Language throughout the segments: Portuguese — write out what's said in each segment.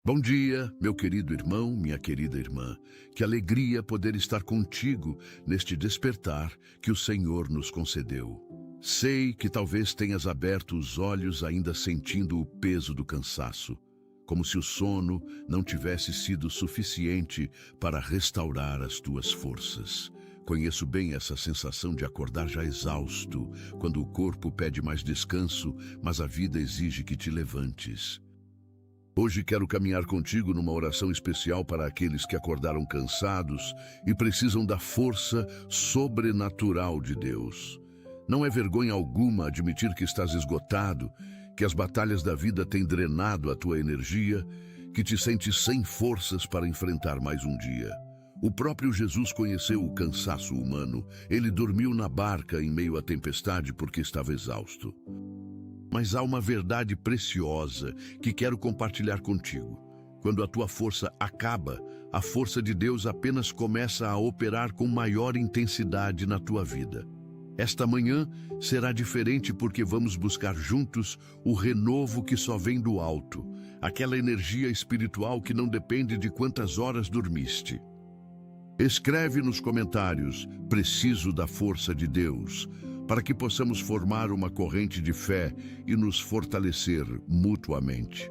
Bom dia, meu querido irmão, minha querida irmã. Que alegria poder estar contigo neste despertar que o Senhor nos concedeu. Sei que talvez tenhas aberto os olhos ainda sentindo o peso do cansaço, como se o sono não tivesse sido suficiente para restaurar as tuas forças. Conheço bem essa sensação de acordar já exausto, quando o corpo pede mais descanso, mas a vida exige que te levantes. Hoje quero caminhar contigo numa oração especial para aqueles que acordaram cansados e precisam da força sobrenatural de Deus. Não é vergonha alguma admitir que estás esgotado, que as batalhas da vida têm drenado a tua energia, que te sentes sem forças para enfrentar mais um dia. O próprio Jesus conheceu o cansaço humano. Ele dormiu na barca em meio à tempestade porque estava exausto. Mas há uma verdade preciosa que quero compartilhar contigo. Quando a tua força acaba, a força de Deus apenas começa a operar com maior intensidade na tua vida. Esta manhã será diferente porque vamos buscar juntos o renovo que só vem do alto, aquela energia espiritual que não depende de quantas horas dormiste. Escreve nos comentários: preciso da força de Deus, para que possamos formar uma corrente de fé e nos fortalecer mutuamente.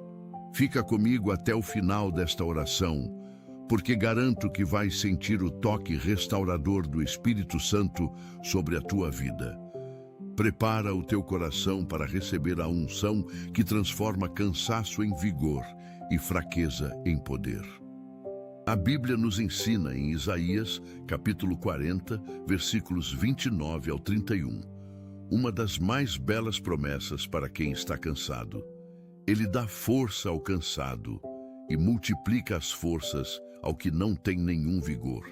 Fica comigo até o final desta oração, porque garanto que vais sentir o toque restaurador do Espírito Santo sobre a tua vida. Prepara o teu coração para receber a unção que transforma cansaço em vigor e fraqueza em poder. A Bíblia nos ensina em Isaías, capítulo 40, versículos 29 ao 31, uma das mais belas promessas para quem está cansado. Ele dá força ao cansado e multiplica as forças ao que não tem nenhum vigor.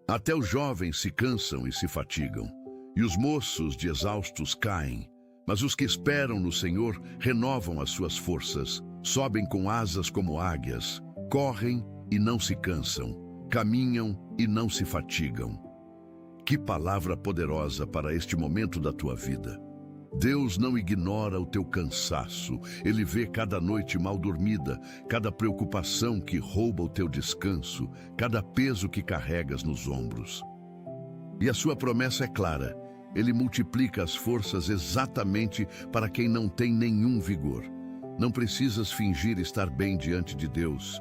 Até os jovens se cansam e se fatigam, e os moços de exaustos caem, mas os que esperam no Senhor renovam as suas forças, sobem com asas como águias, correm e não se cansam, caminham e não se fatigam. Que palavra poderosa para este momento da tua vida. Deus não ignora o teu cansaço. Ele vê cada noite mal dormida, cada preocupação que rouba o teu descanso, cada peso que carregas nos ombros. E a sua promessa é clara. Ele multiplica as forças exatamente para quem não tem nenhum vigor. Não precisas fingir estar bem diante de Deus.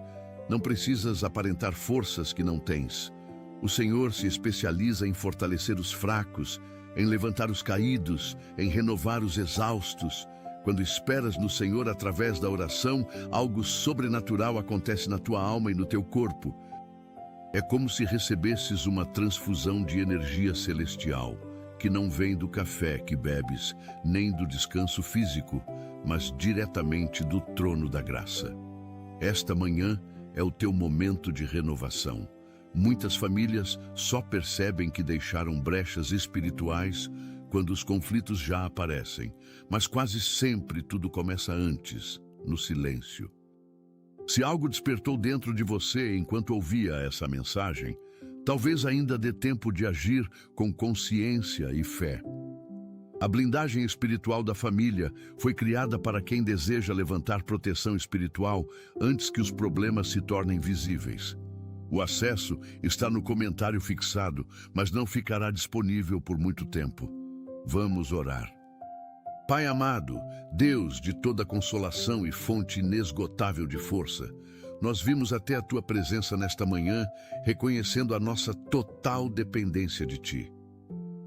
Não precisas aparentar forças que não tens. O Senhor se especializa em fortalecer os fracos, em levantar os caídos, em renovar os exaustos. Quando esperas no Senhor através da oração, algo sobrenatural acontece na tua alma e no teu corpo. É como se recebesses uma transfusão de energia celestial, que não vem do café que bebes, nem do descanso físico, mas diretamente do trono da graça. Esta manhã é o teu momento de renovação. Muitas famílias só percebem que deixaram brechas espirituais quando os conflitos já aparecem, mas quase sempre tudo começa antes, no silêncio. Se algo despertou dentro de você enquanto ouvia essa mensagem, talvez ainda dê tempo de agir com consciência e fé. A blindagem espiritual da família foi criada para quem deseja levantar proteção espiritual antes que os problemas se tornem visíveis. O acesso está no comentário fixado, mas não ficará disponível por muito tempo. Vamos orar. Pai amado, Deus de toda consolação e fonte inesgotável de força, nós vimos até a tua presença nesta manhã, reconhecendo a nossa total dependência de ti.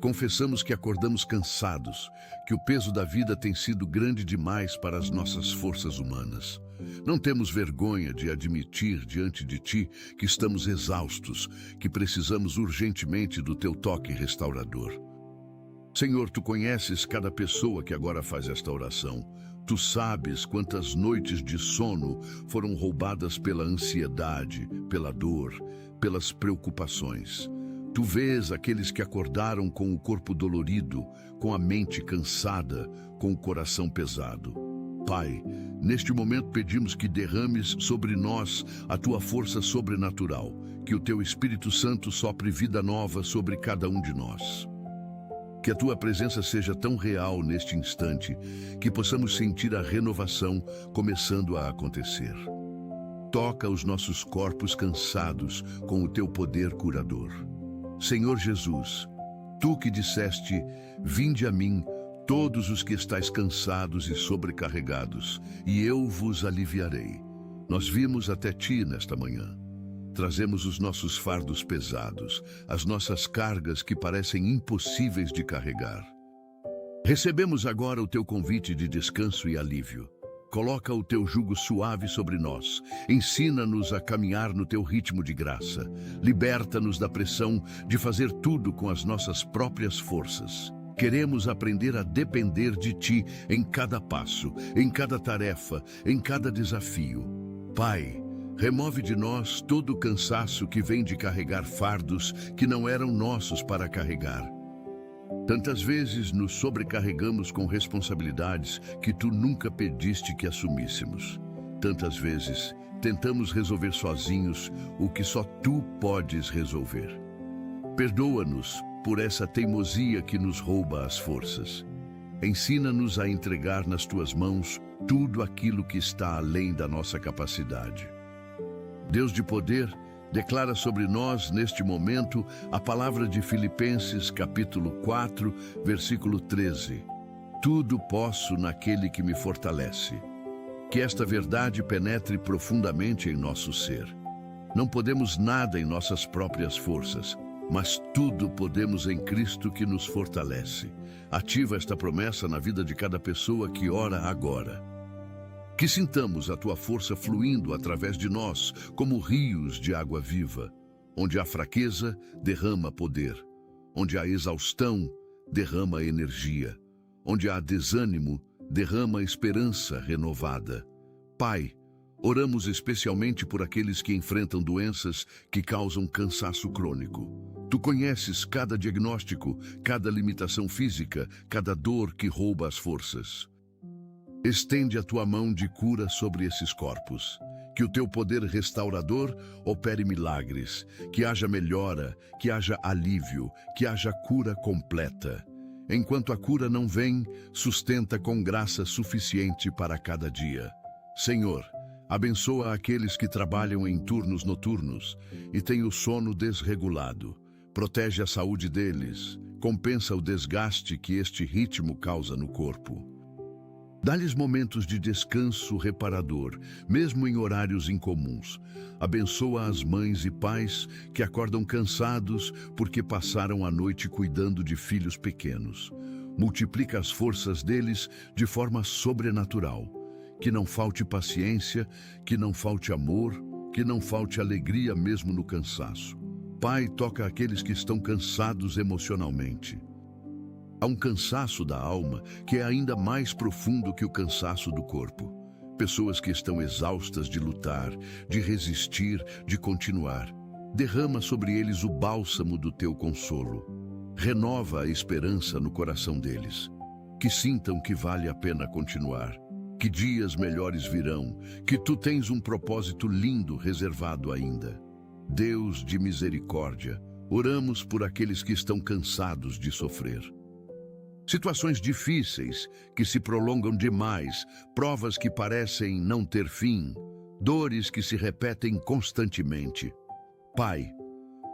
Confessamos que acordamos cansados, que o peso da vida tem sido grande demais para as nossas forças humanas. Não temos vergonha de admitir diante de ti que estamos exaustos, que precisamos urgentemente do teu toque restaurador. Senhor, tu conheces cada pessoa que agora faz esta oração. Tu sabes quantas noites de sono foram roubadas pela ansiedade, pela dor, pelas preocupações. Tu vês aqueles que acordaram com o corpo dolorido, com a mente cansada, com o coração pesado. Pai, neste momento pedimos que derrames sobre nós a tua força sobrenatural, que o teu Espírito Santo sopre vida nova sobre cada um de nós. Que a tua presença seja tão real neste instante, que possamos sentir a renovação começando a acontecer. toca os nossos corpos cansados com o teu poder curador. Senhor Jesus, tu que disseste, vinde a mim, todos os que estáis cansados e sobrecarregados, e eu vos aliviarei. Nós vimos até ti nesta manhã. Trazemos os nossos fardos pesados, as nossas cargas que parecem impossíveis de carregar. Recebemos agora o teu convite de descanso e alívio. Coloca o teu jugo suave sobre nós. Ensina-nos a caminhar no teu ritmo de graça. Liberta-nos da pressão de fazer tudo com as nossas próprias forças. Queremos aprender a depender de ti em cada passo, em cada tarefa, em cada desafio. Pai, remove de nós todo o cansaço que vem de carregar fardos que não eram nossos para carregar. Tantas vezes nos sobrecarregamos com responsabilidades que tu nunca pediste que assumíssemos. Tantas vezes tentamos resolver sozinhos o que só tu podes resolver. Perdoa-nos por essa teimosia que nos rouba as forças. Ensina-nos a entregar nas tuas mãos tudo aquilo que está além da nossa capacidade. Deus de poder, declara sobre nós, neste momento, a palavra de Filipenses, capítulo 4, versículo 13. Tudo posso naquele que me fortalece. Que esta verdade penetre profundamente em nosso ser. Não podemos nada em nossas próprias forças, mas tudo podemos em Cristo que nos fortalece. Ativa esta promessa na vida de cada pessoa que ora agora. Que sintamos a tua força fluindo através de nós como rios de água viva. Onde há fraqueza, derrama poder. Onde há exaustão, derrama energia. Onde há desânimo, derrama esperança renovada. Pai, oramos especialmente por aqueles que enfrentam doenças que causam cansaço crônico. Tu conheces cada diagnóstico, cada limitação física, cada dor que rouba as forças. Estende a tua mão de cura sobre esses corpos. Que o teu poder restaurador opere milagres. Que haja melhora, que haja alívio, que haja cura completa. Enquanto a cura não vem, sustenta com graça suficiente para cada dia. Senhor, abençoa aqueles que trabalham em turnos noturnos e têm o sono desregulado. Protege a saúde deles, compensa o desgaste que este ritmo causa no corpo. Dá-lhes momentos de descanso reparador, mesmo em horários incomuns. Abençoa as mães e pais que acordam cansados porque passaram a noite cuidando de filhos pequenos. Multiplica as forças deles de forma sobrenatural. Que não falte paciência, que não falte amor, que não falte alegria mesmo no cansaço. Pai, toca aqueles que estão cansados emocionalmente. Há um cansaço da alma que é ainda mais profundo que o cansaço do corpo. Pessoas que estão exaustas de lutar, de resistir, de continuar. Derrama sobre eles o bálsamo do teu consolo. Renova a esperança no coração deles. Que sintam que vale a pena continuar. Que dias melhores virão, que tu tens um propósito lindo reservado ainda. Deus de misericórdia, oramos por aqueles que estão cansados de sofrer. Situações difíceis que se prolongam demais, provas que parecem não ter fim, dores que se repetem constantemente. Pai,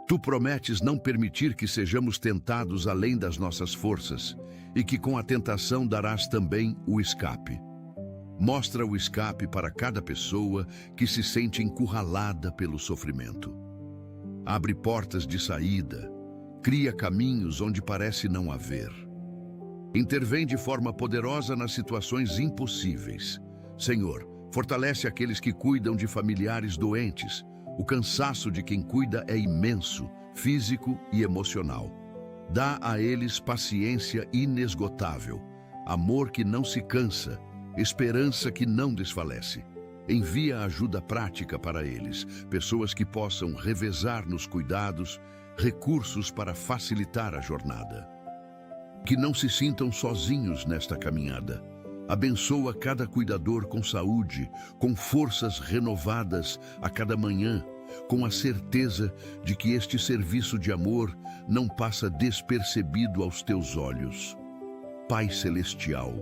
tu prometes não permitir que sejamos tentados além das nossas forças e que com a tentação darás também o escape. Mostra o escape para cada pessoa que se sente encurralada pelo sofrimento. Abre portas de saída, cria caminhos onde parece não haver. Intervém de forma poderosa nas situações impossíveis. Senhor, fortalece aqueles que cuidam de familiares doentes. O cansaço de quem cuida é imenso, físico e emocional. Dá a eles paciência inesgotável, amor que não se cansa, esperança que não desfalece. Envia ajuda prática para eles, pessoas que possam revezar nos cuidados, recursos para facilitar a jornada. Que não se sintam sozinhos nesta caminhada. Abençoa cada cuidador com saúde, com forças renovadas a cada manhã, com a certeza de que este serviço de amor não passa despercebido aos teus olhos. Pai Celestial,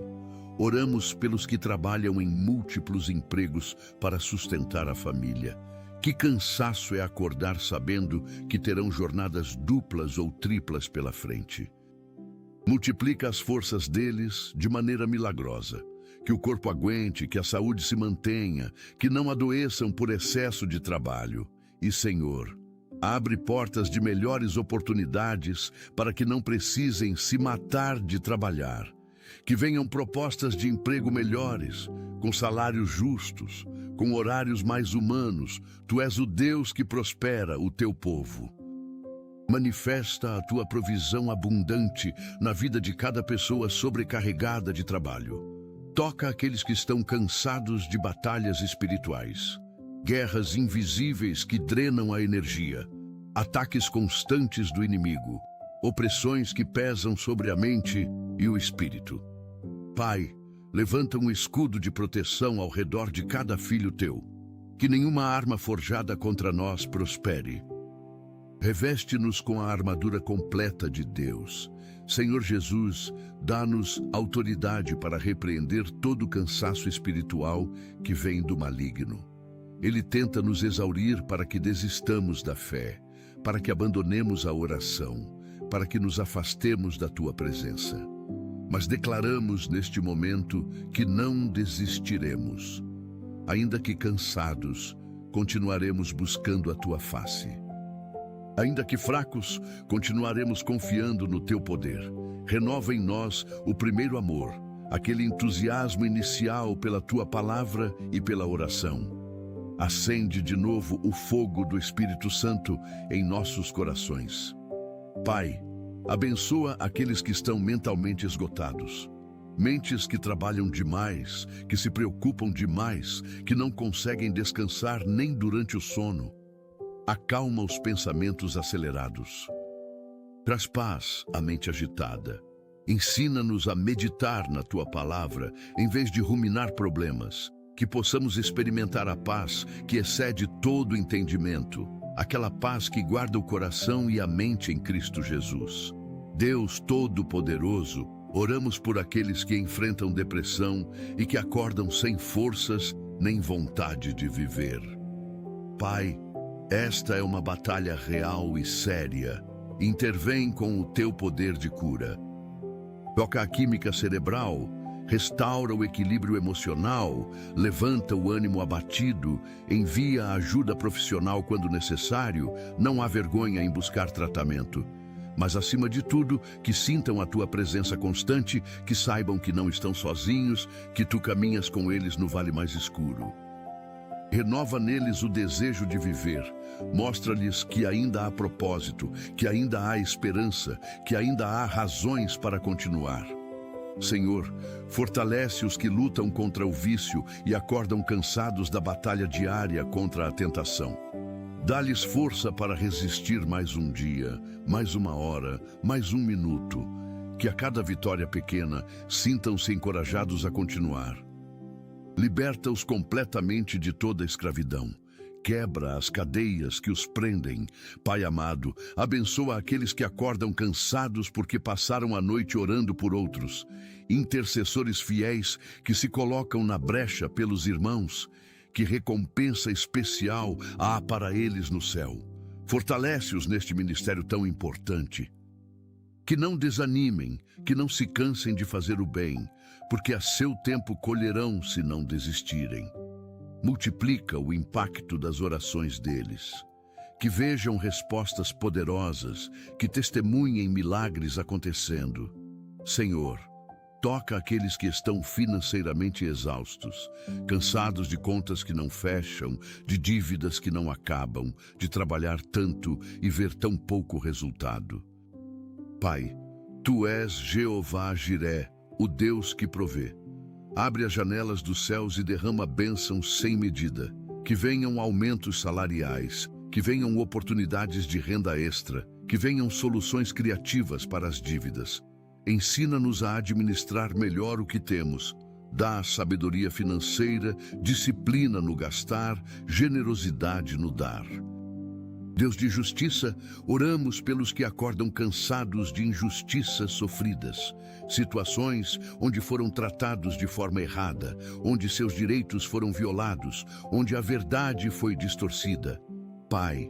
Oramos pelos que trabalham em múltiplos empregos para sustentar a família. Que cansaço é acordar sabendo que terão jornadas duplas ou triplas pela frente. Multiplica as forças deles de maneira milagrosa. Que o corpo aguente, que a saúde se mantenha, que não adoeçam por excesso de trabalho. E, Senhor, abre portas de melhores oportunidades para que não precisem se matar de trabalhar. Que venham propostas de emprego melhores, com salários justos, com horários mais humanos. Tu és o Deus que prospera o teu povo. Manifesta a tua provisão abundante na vida de cada pessoa sobrecarregada de trabalho. Toca aqueles que estão cansados de batalhas espirituais, guerras invisíveis que drenam a energia, ataques constantes do inimigo, opressões que pesam sobre a mente e o espírito. Pai, levanta um escudo de proteção ao redor de cada filho teu, que nenhuma arma forjada contra nós prospere. Reveste-nos com a armadura completa de Deus. Senhor Jesus, dá-nos autoridade para repreender todo o cansaço espiritual que vem do maligno. Ele tenta nos exaurir para que desistamos da fé, para que abandonemos a oração, para que nos afastemos da tua presença. Mas declaramos neste momento que não desistiremos. Ainda que cansados, continuaremos buscando a tua face. Ainda que fracos, continuaremos confiando no teu poder. Renova em nós o primeiro amor, aquele entusiasmo inicial pela tua palavra e pela oração. Acende de novo o fogo do Espírito Santo em nossos corações. Pai, abençoa aqueles que estão mentalmente esgotados. Mentes que trabalham demais, que se preocupam demais, que não conseguem descansar nem durante o sono. Acalma os pensamentos acelerados. Traz paz à mente agitada. Ensina-nos a meditar na tua palavra, em vez de ruminar problemas. Que possamos experimentar a paz que excede todo entendimento. Aquela paz que guarda o coração e a mente em Cristo Jesus. Deus Todo-Poderoso, oramos por aqueles que enfrentam depressão e que acordam sem forças nem vontade de viver. Pai, esta é uma batalha real e séria. Intervém com o teu poder de cura. Toca a química cerebral, restaura o equilíbrio emocional, levanta o ânimo abatido, envia a ajuda profissional quando necessário, não há vergonha em buscar tratamento. Mas, acima de tudo, que sintam a tua presença constante, que saibam que não estão sozinhos, que tu caminhas com eles no vale mais escuro. Renova neles o desejo de viver. Mostra-lhes que ainda há propósito, que ainda há esperança, que ainda há razões para continuar. Senhor, fortalece os que lutam contra o vício e acordam cansados da batalha diária contra a tentação. Dá-lhes força para resistir mais um dia, mais uma hora, mais um minuto. Que a cada vitória pequena sintam-se encorajados a continuar. Liberta-os completamente de toda a escravidão. Quebra as cadeias que os prendem. Pai amado, abençoa aqueles que acordam cansados porque passaram a noite orando por outros. Intercessores fiéis que se colocam na brecha pelos irmãos. Que recompensa especial há para eles no céu. Fortalece-os neste ministério tão importante. Que não desanimem, que não se cansem de fazer o bem, porque a seu tempo colherão se não desistirem. Multiplica o impacto das orações deles. Que vejam respostas poderosas, que testemunhem milagres acontecendo. Senhor, toca aqueles que estão financeiramente exaustos, cansados de contas que não fecham, de dívidas que não acabam, de trabalhar tanto e ver tão pouco resultado. Pai, Tu és Jeová Jiré, o Deus que provê. Abre as janelas dos céus e derrama bênçãos sem medida. Que venham aumentos salariais, que venham oportunidades de renda extra, que venham soluções criativas para as dívidas. Ensina-nos a administrar melhor o que temos. Dá sabedoria financeira, disciplina no gastar, generosidade no dar. Deus de justiça, oramos pelos que acordam cansados de injustiças sofridas, situações onde foram tratados de forma errada, onde seus direitos foram violados, onde a verdade foi distorcida. Pai,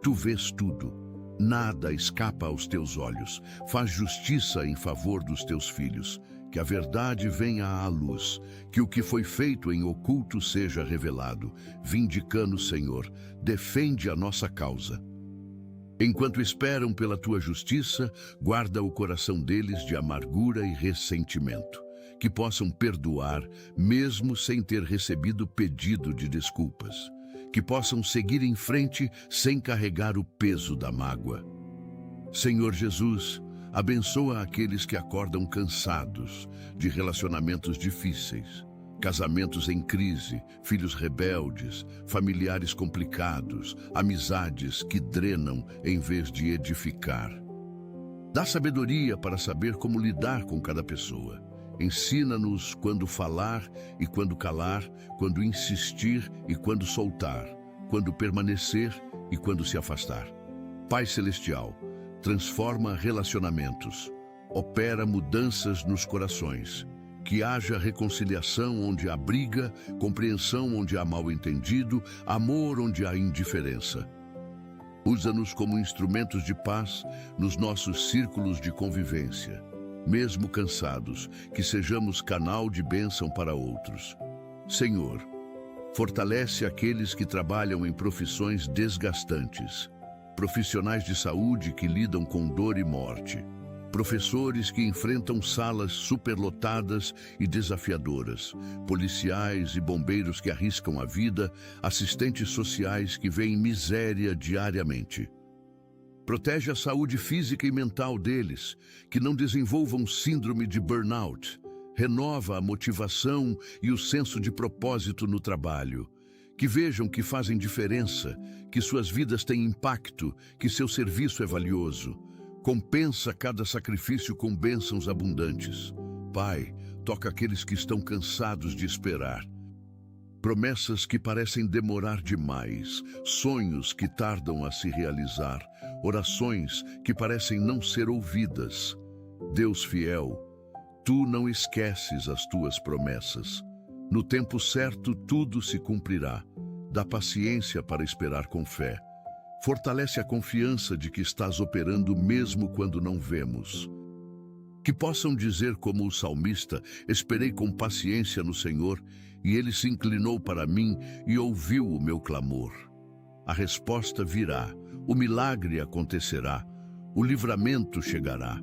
tu vês tudo, nada escapa aos teus olhos. Faz justiça em favor dos teus filhos, que a verdade venha à luz, que o que foi feito em oculto seja revelado. Vindicando, Senhor, defende a nossa causa. Enquanto esperam pela tua justiça, guarda o coração deles de amargura e ressentimento, que possam perdoar mesmo sem ter recebido pedido de desculpas, que possam seguir em frente sem carregar o peso da mágoa. Senhor Jesus, abençoa aqueles que acordam cansados de relacionamentos difíceis, casamentos em crise, filhos rebeldes, familiares complicados, amizades que drenam em vez de edificar. Dá sabedoria para saber como lidar com cada pessoa. Ensina-nos quando falar e quando calar, quando insistir e quando soltar, quando permanecer e quando se afastar. Pai Celestial, transforma relacionamentos, opera mudanças nos corações, que haja reconciliação onde há briga, compreensão onde há mal-entendido, amor onde há indiferença. Usa-nos como instrumentos de paz nos nossos círculos de convivência. Mesmo cansados, que sejamos canal de bênção para outros. Senhor, fortalece aqueles que trabalham em profissões desgastantes, profissionais de saúde que lidam com dor e morte, professores que enfrentam salas superlotadas e desafiadoras, policiais e bombeiros que arriscam a vida, assistentes sociais que veem miséria diariamente. Protege a saúde física e mental deles, que não desenvolvam síndrome de burnout. Renova a motivação e o senso de propósito no trabalho. Que vejam que fazem diferença, que suas vidas têm impacto, que seu serviço é valioso. Compensa cada sacrifício com bênçãos abundantes. Pai, toca aqueles que estão cansados de esperar. Promessas que parecem demorar demais, sonhos que tardam a se realizar, orações que parecem não ser ouvidas. Deus fiel, tu não esqueces as tuas promessas. No tempo certo tudo se cumprirá. Dá paciência para esperar com fé. Fortalece a confiança de que estás operando mesmo quando não vemos. Que possam dizer como o salmista, esperei com paciência no Senhor, e Ele se inclinou para mim e ouviu o meu clamor. A resposta virá, o milagre acontecerá, o livramento chegará.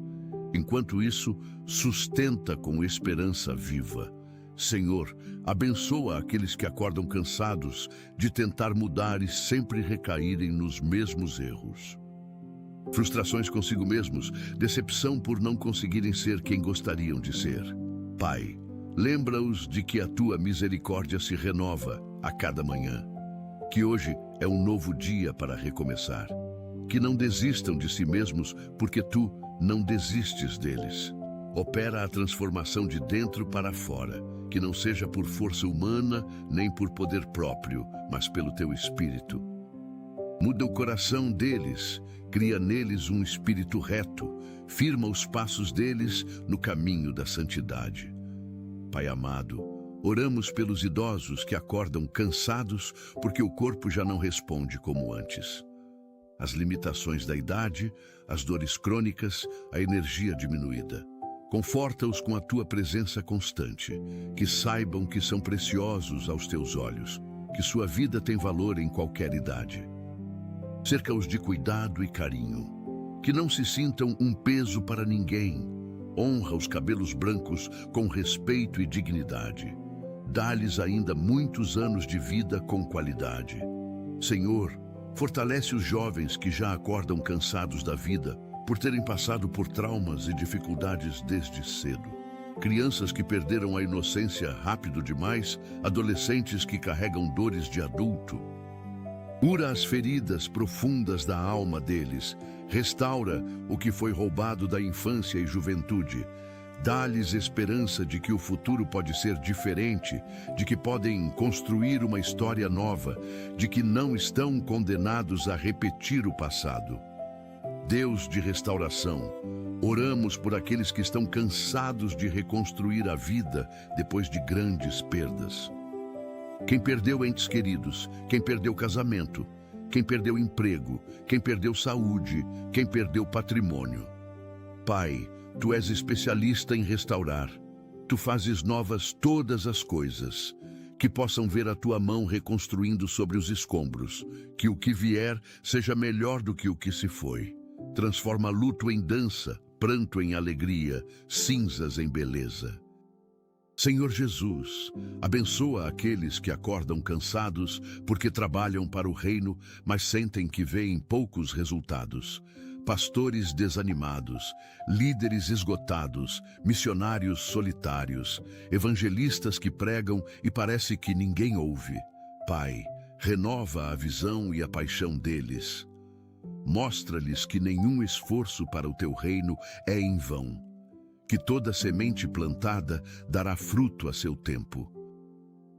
Enquanto isso, sustenta com esperança viva. Senhor, abençoa aqueles que acordam cansados de tentar mudar e sempre recaírem nos mesmos erros. Frustrações consigo mesmos, decepção por não conseguirem ser quem gostariam de ser. Pai, lembra-os de que a tua misericórdia se renova a cada manhã. Que hoje é um novo dia para recomeçar. Que não desistam de si mesmos, porque tu não desistes deles. Opera a transformação de dentro para fora, que não seja por força humana, nem por poder próprio, mas pelo teu Espírito. Muda o coração deles, cria neles um espírito reto, firma os passos deles no caminho da santidade. Pai amado, oramos pelos idosos que acordam cansados porque o corpo já não responde como antes. As limitações da idade, as dores crônicas, a energia diminuída. Conforta-os com a tua presença constante, que saibam que são preciosos aos teus olhos, que sua vida tem valor em qualquer idade. Cerca-os de cuidado e carinho, que não se sintam um peso para ninguém. Honra os cabelos brancos com respeito e dignidade. Dá-lhes ainda muitos anos de vida com qualidade. Senhor, fortalece os jovens que já acordam cansados da vida, por terem passado por traumas e dificuldades desde cedo. Crianças que perderam a inocência rápido demais, adolescentes que carregam dores de adulto. Cura as feridas profundas da alma deles, restaura o que foi roubado da infância e juventude. Dá-lhes esperança de que o futuro pode ser diferente, de que podem construir uma história nova, de que não estão condenados a repetir o passado. Deus de restauração, oramos por aqueles que estão cansados de reconstruir a vida depois de grandes perdas. Quem perdeu entes queridos, quem perdeu casamento, quem perdeu emprego, quem perdeu saúde, quem perdeu patrimônio. Pai, Tu és especialista em restaurar. Tu fazes novas todas as coisas. Que possam ver a Tua mão reconstruindo sobre os escombros. Que o que vier seja melhor do que o que se foi. Transforma luto em dança, pranto em alegria, cinzas em beleza. Senhor Jesus, abençoa aqueles que acordam cansados porque trabalham para o reino, mas sentem que veem poucos resultados. Pastores desanimados, líderes esgotados, missionários solitários, evangelistas que pregam e parece que ninguém ouve. Pai, renova a visão e a paixão deles. Mostra-lhes que nenhum esforço para o Teu reino é em vão. Que toda semente plantada dará fruto a seu tempo.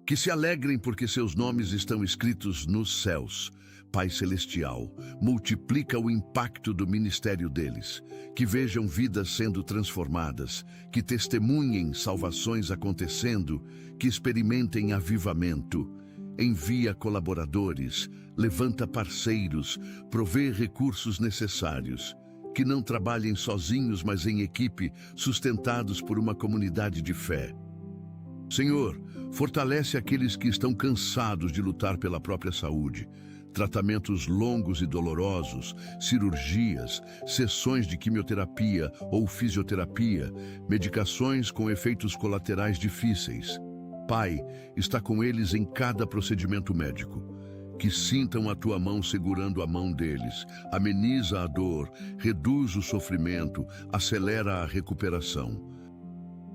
Que se alegrem porque seus nomes estão escritos nos céus. Pai Celestial, multiplica o impacto do ministério deles. Que vejam vidas sendo transformadas, que testemunhem salvações acontecendo, que experimentem avivamento. Envia colaboradores, levanta parceiros, provê recursos necessários. Que não trabalhem sozinhos, mas em equipe, sustentados por uma comunidade de fé. Senhor, fortalece aqueles que estão cansados de lutar pela própria saúde. Tratamentos longos e dolorosos, cirurgias, sessões de quimioterapia ou fisioterapia, medicações com efeitos colaterais difíceis. Pai, está com eles em cada procedimento médico. Que sintam a Tua mão segurando a mão deles, ameniza a dor, reduz o sofrimento, acelera a recuperação.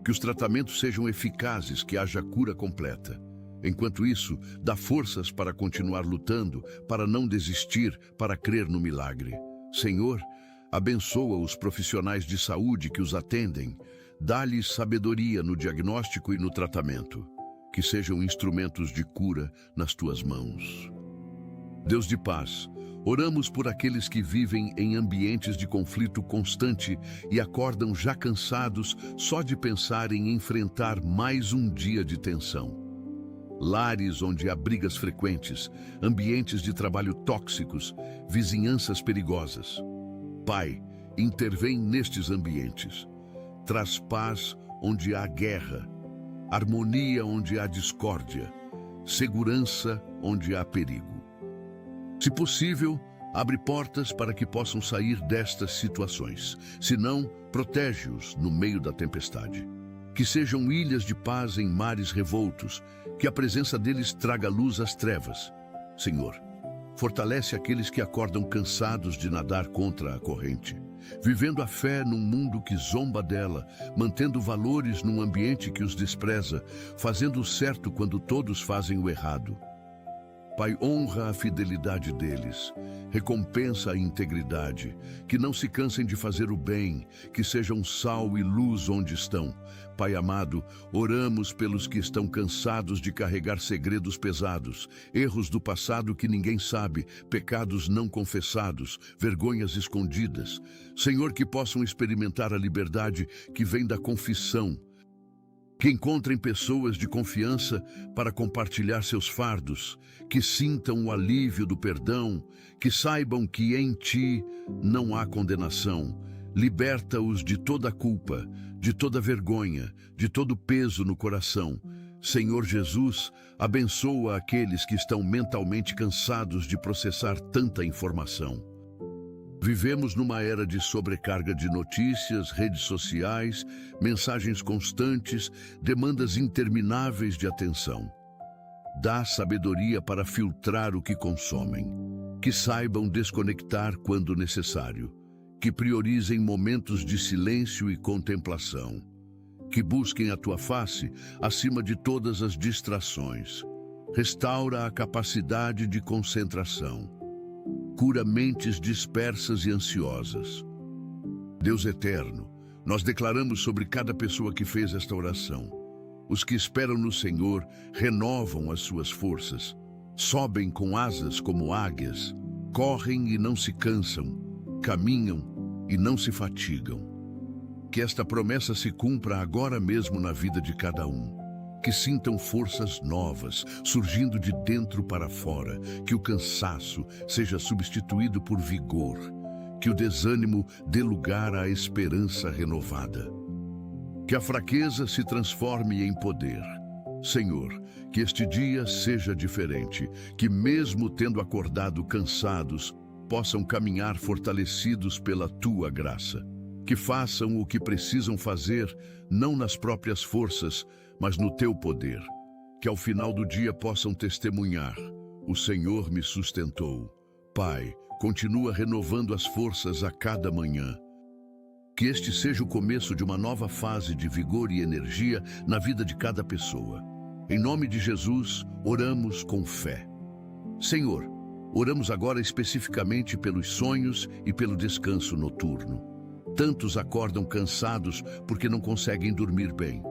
Que os tratamentos sejam eficazes, que haja cura completa. Enquanto isso, dá forças para continuar lutando, para não desistir, para crer no milagre. Senhor, abençoa os profissionais de saúde que os atendem, dá-lhes sabedoria no diagnóstico e no tratamento. Que sejam instrumentos de cura nas Tuas mãos. Deus de paz, oramos por aqueles que vivem em ambientes de conflito constante e acordam já cansados só de pensar em enfrentar mais um dia de tensão. Lares onde há brigas frequentes, ambientes de trabalho tóxicos, vizinhanças perigosas. Pai, intervém nestes ambientes. Traz paz onde há guerra, harmonia onde há discórdia, segurança onde há perigo. Se possível, abre portas para que possam sair destas situações. Se não, protege-os no meio da tempestade. Que sejam ilhas de paz em mares revoltos, que a presença deles traga luz às trevas. Senhor, fortalece aqueles que acordam cansados de nadar contra a corrente, vivendo a fé num mundo que zomba dela, mantendo valores num ambiente que os despreza, fazendo o certo quando todos fazem o errado. Pai, honra a fidelidade deles, recompensa a integridade, que não se cansem de fazer o bem, que sejam sal e luz onde estão. Pai amado, oramos pelos que estão cansados de carregar segredos pesados, erros do passado que ninguém sabe, pecados não confessados, vergonhas escondidas. Senhor, que possam experimentar a liberdade que vem da confissão, que encontrem pessoas de confiança para compartilhar seus fardos, que sintam o alívio do perdão, que saibam que em Ti não há condenação. Liberta-os de toda culpa, de toda vergonha, de todo peso no coração. Senhor Jesus, abençoa aqueles que estão mentalmente cansados de processar tanta informação. Vivemos numa era de sobrecarga de notícias, redes sociais, mensagens constantes, demandas intermináveis de atenção. Dá sabedoria para filtrar o que consomem, que saibam desconectar quando necessário, que priorizem momentos de silêncio e contemplação, que busquem a Tua face acima de todas as distrações. Restaura a capacidade de concentração. Cura mentes dispersas e ansiosas. Deus eterno, Nós declaramos sobre cada pessoa que fez esta oração. Os que esperam no Senhor renovam as suas forças, sobem com asas como águias, correm e não se cansam, caminham e não se fatigam. Que esta promessa se cumpra agora mesmo na vida de cada um. Que sintam forças novas, surgindo de dentro para fora. Que o cansaço seja substituído por vigor. Que o desânimo dê lugar à esperança renovada. Que a fraqueza se transforme em poder. Senhor, que este dia seja diferente. Que mesmo tendo acordado cansados, possam caminhar fortalecidos pela Tua graça. Que façam o que precisam fazer, não nas próprias forças, mas no Teu poder. Que ao final do dia possam testemunhar: o Senhor me sustentou. Pai, continua renovando as forças a cada manhã. Que este seja o começo de uma nova fase de vigor e energia na vida de cada pessoa. Em nome de Jesus, oramos com fé. Senhor, oramos agora especificamente pelos sonhos e pelo descanso noturno. Tantos acordam cansados porque não conseguem dormir bem.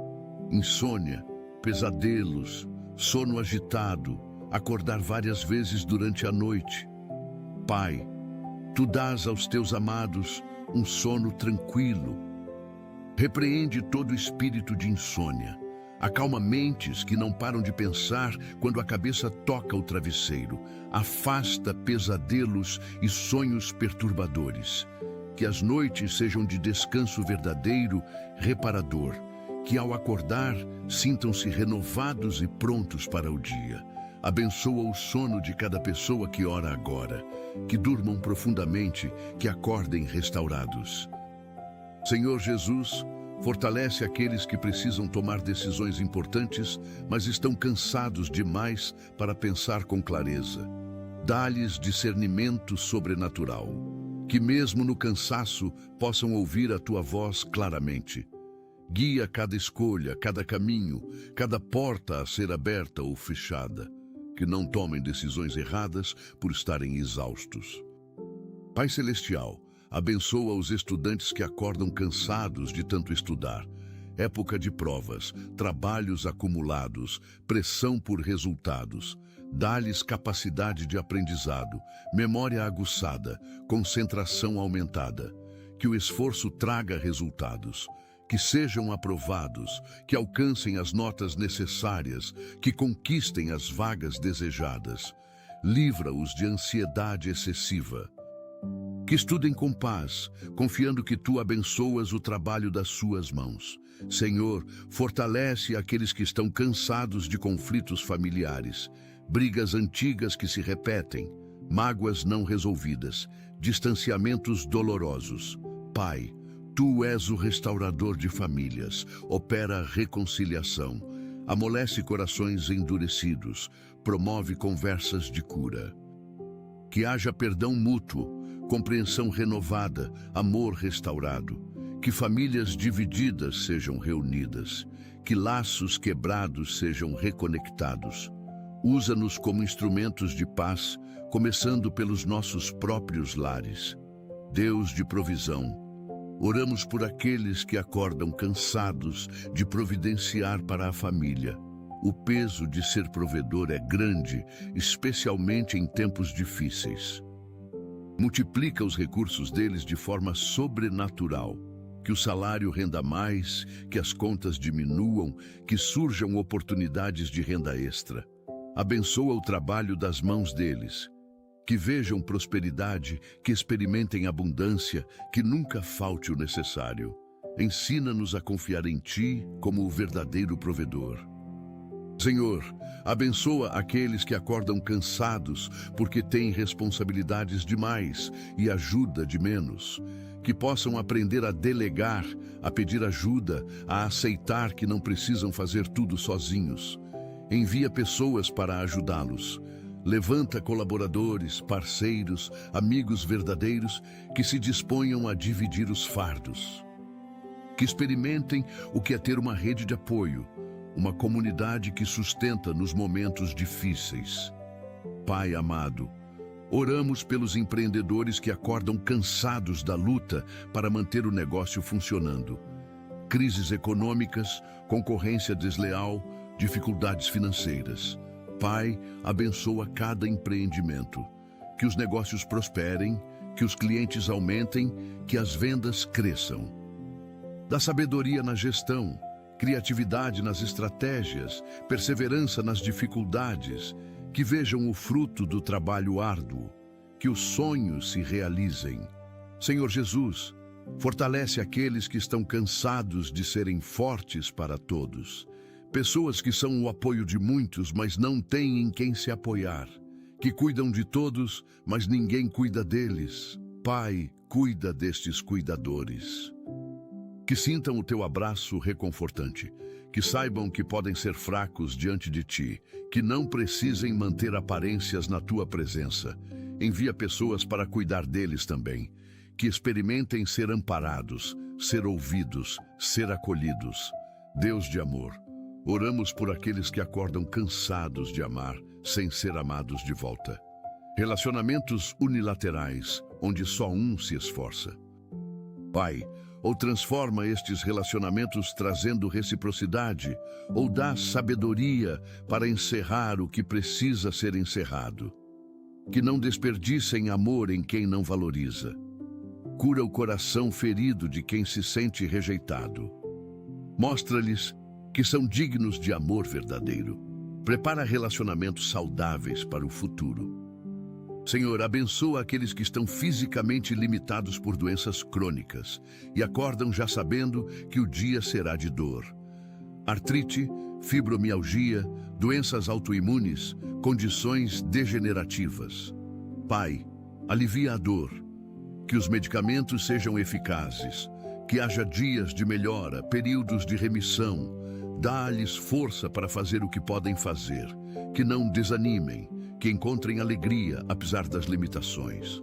Insônia, pesadelos, sono agitado, acordar várias vezes durante a noite. Pai, Tu dás aos Teus amados um sono tranquilo. Repreende todo espírito de insônia. Acalma mentes que não param de pensar quando a cabeça toca o travesseiro. Afasta pesadelos e sonhos perturbadores. Que as noites sejam de descanso verdadeiro, reparador. Que ao acordar, sintam-se renovados e prontos para o dia. Abençoa o sono de cada pessoa que ora agora. Que durmam profundamente, que acordem restaurados. Senhor Jesus, fortalece aqueles que precisam tomar decisões importantes, mas estão cansados demais para pensar com clareza. Dá-lhes discernimento sobrenatural. Que mesmo no cansaço possam ouvir a Tua voz claramente. Guia cada escolha, cada caminho, cada porta a ser aberta ou fechada. Que não tomem decisões erradas por estarem exaustos. Pai Celestial, abençoa os estudantes que acordam cansados de tanto estudar. Época de provas, trabalhos acumulados, pressão por resultados. Dá-lhes capacidade de aprendizado, memória aguçada, concentração aumentada. Que o esforço traga resultados. Que sejam aprovados, que alcancem as notas necessárias, que conquistem as vagas desejadas. Livra-os de ansiedade excessiva. Que estudem com paz, confiando que Tu abençoas o trabalho das suas mãos. Senhor, fortalece aqueles que estão cansados de conflitos familiares, brigas antigas que se repetem, mágoas não resolvidas, distanciamentos dolorosos. Pai, Tu és o restaurador de famílias, opera a reconciliação, amolece corações endurecidos, promove conversas de cura. Que haja perdão mútuo, compreensão renovada, amor restaurado. Que famílias divididas sejam reunidas, que laços quebrados sejam reconectados. Usa-nos como instrumentos de paz, começando pelos nossos próprios lares. Deus de provisão, oramos por aqueles que acordam cansados de providenciar para a família. O peso de ser provedor é grande, especialmente em tempos difíceis. Multiplica os recursos deles de forma sobrenatural. Que o salário renda mais, que as contas diminuam, que surjam oportunidades de renda extra. Abençoa o trabalho das mãos deles. Que vejam prosperidade, que experimentem abundância, que nunca falte o necessário. Ensina-nos a confiar em Ti como o verdadeiro provedor. Senhor, abençoa aqueles que acordam cansados porque têm responsabilidades demais e ajuda de menos. Que possam aprender a delegar, a pedir ajuda, a aceitar que não precisam fazer tudo sozinhos. Envia pessoas para ajudá-los. Levanta colaboradores, parceiros, amigos verdadeiros que se disponham a dividir os fardos. Que experimentem o que é ter uma rede de apoio, uma comunidade que sustenta nos momentos difíceis. Pai amado, Oramos pelos empreendedores que acordam cansados da luta para manter o negócio funcionando. Crises econômicas, concorrência desleal, dificuldades financeiras. Pai, abençoa cada empreendimento. Que os negócios prosperem, que os clientes aumentem, que as vendas cresçam. Dá sabedoria na gestão, criatividade nas estratégias, perseverança nas dificuldades, que vejam o fruto do trabalho árduo, que os sonhos se realizem. Senhor Jesus, fortalece aqueles que estão cansados de serem fortes para todos. Pessoas que são o apoio de muitos, mas não têm em quem se apoiar. Que cuidam de todos, mas ninguém cuida deles. Pai, cuida destes cuidadores. Que sintam o teu abraço reconfortante. Que saibam que podem ser fracos diante de ti. Que não precisem manter aparências na tua presença. Envia pessoas para cuidar deles também. Que experimentem ser amparados, ser ouvidos, ser acolhidos. Deus de amor, oramos por aqueles que acordam cansados de amar, sem ser amados de volta. Relacionamentos unilaterais, onde só um se esforça. Pai, ou transforma estes relacionamentos trazendo reciprocidade, ou dá sabedoria para encerrar o que precisa ser encerrado. Que não desperdicem amor em quem não valoriza. Cura o coração ferido de quem se sente rejeitado. Mostra-lhes que são dignos de amor verdadeiro. Prepara relacionamentos saudáveis para o futuro. Senhor, abençoa aqueles que estão fisicamente limitados por doenças crônicas e acordam já sabendo que o dia será de dor. Artrite, fibromialgia, doenças autoimunes, condições degenerativas. Pai, alivia a dor. Que os medicamentos sejam eficazes, que haja dias de melhora, períodos de remissão. Dá-lhes força para fazer o que podem fazer, que não desanimem, que encontrem alegria apesar das limitações.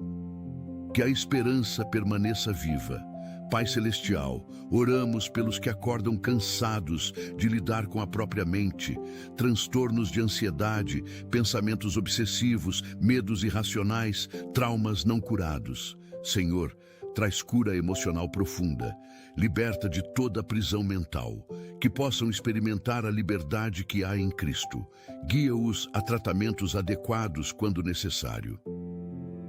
Que a esperança permaneça viva. Pai Celestial, oramos pelos que acordam cansados de lidar com a própria mente, transtornos de ansiedade, pensamentos obsessivos, medos irracionais, traumas não curados. Senhor, traz cura emocional profunda, liberta de toda a prisão mental, que possam experimentar a liberdade que há em Cristo. Guia-os a tratamentos adequados quando necessário.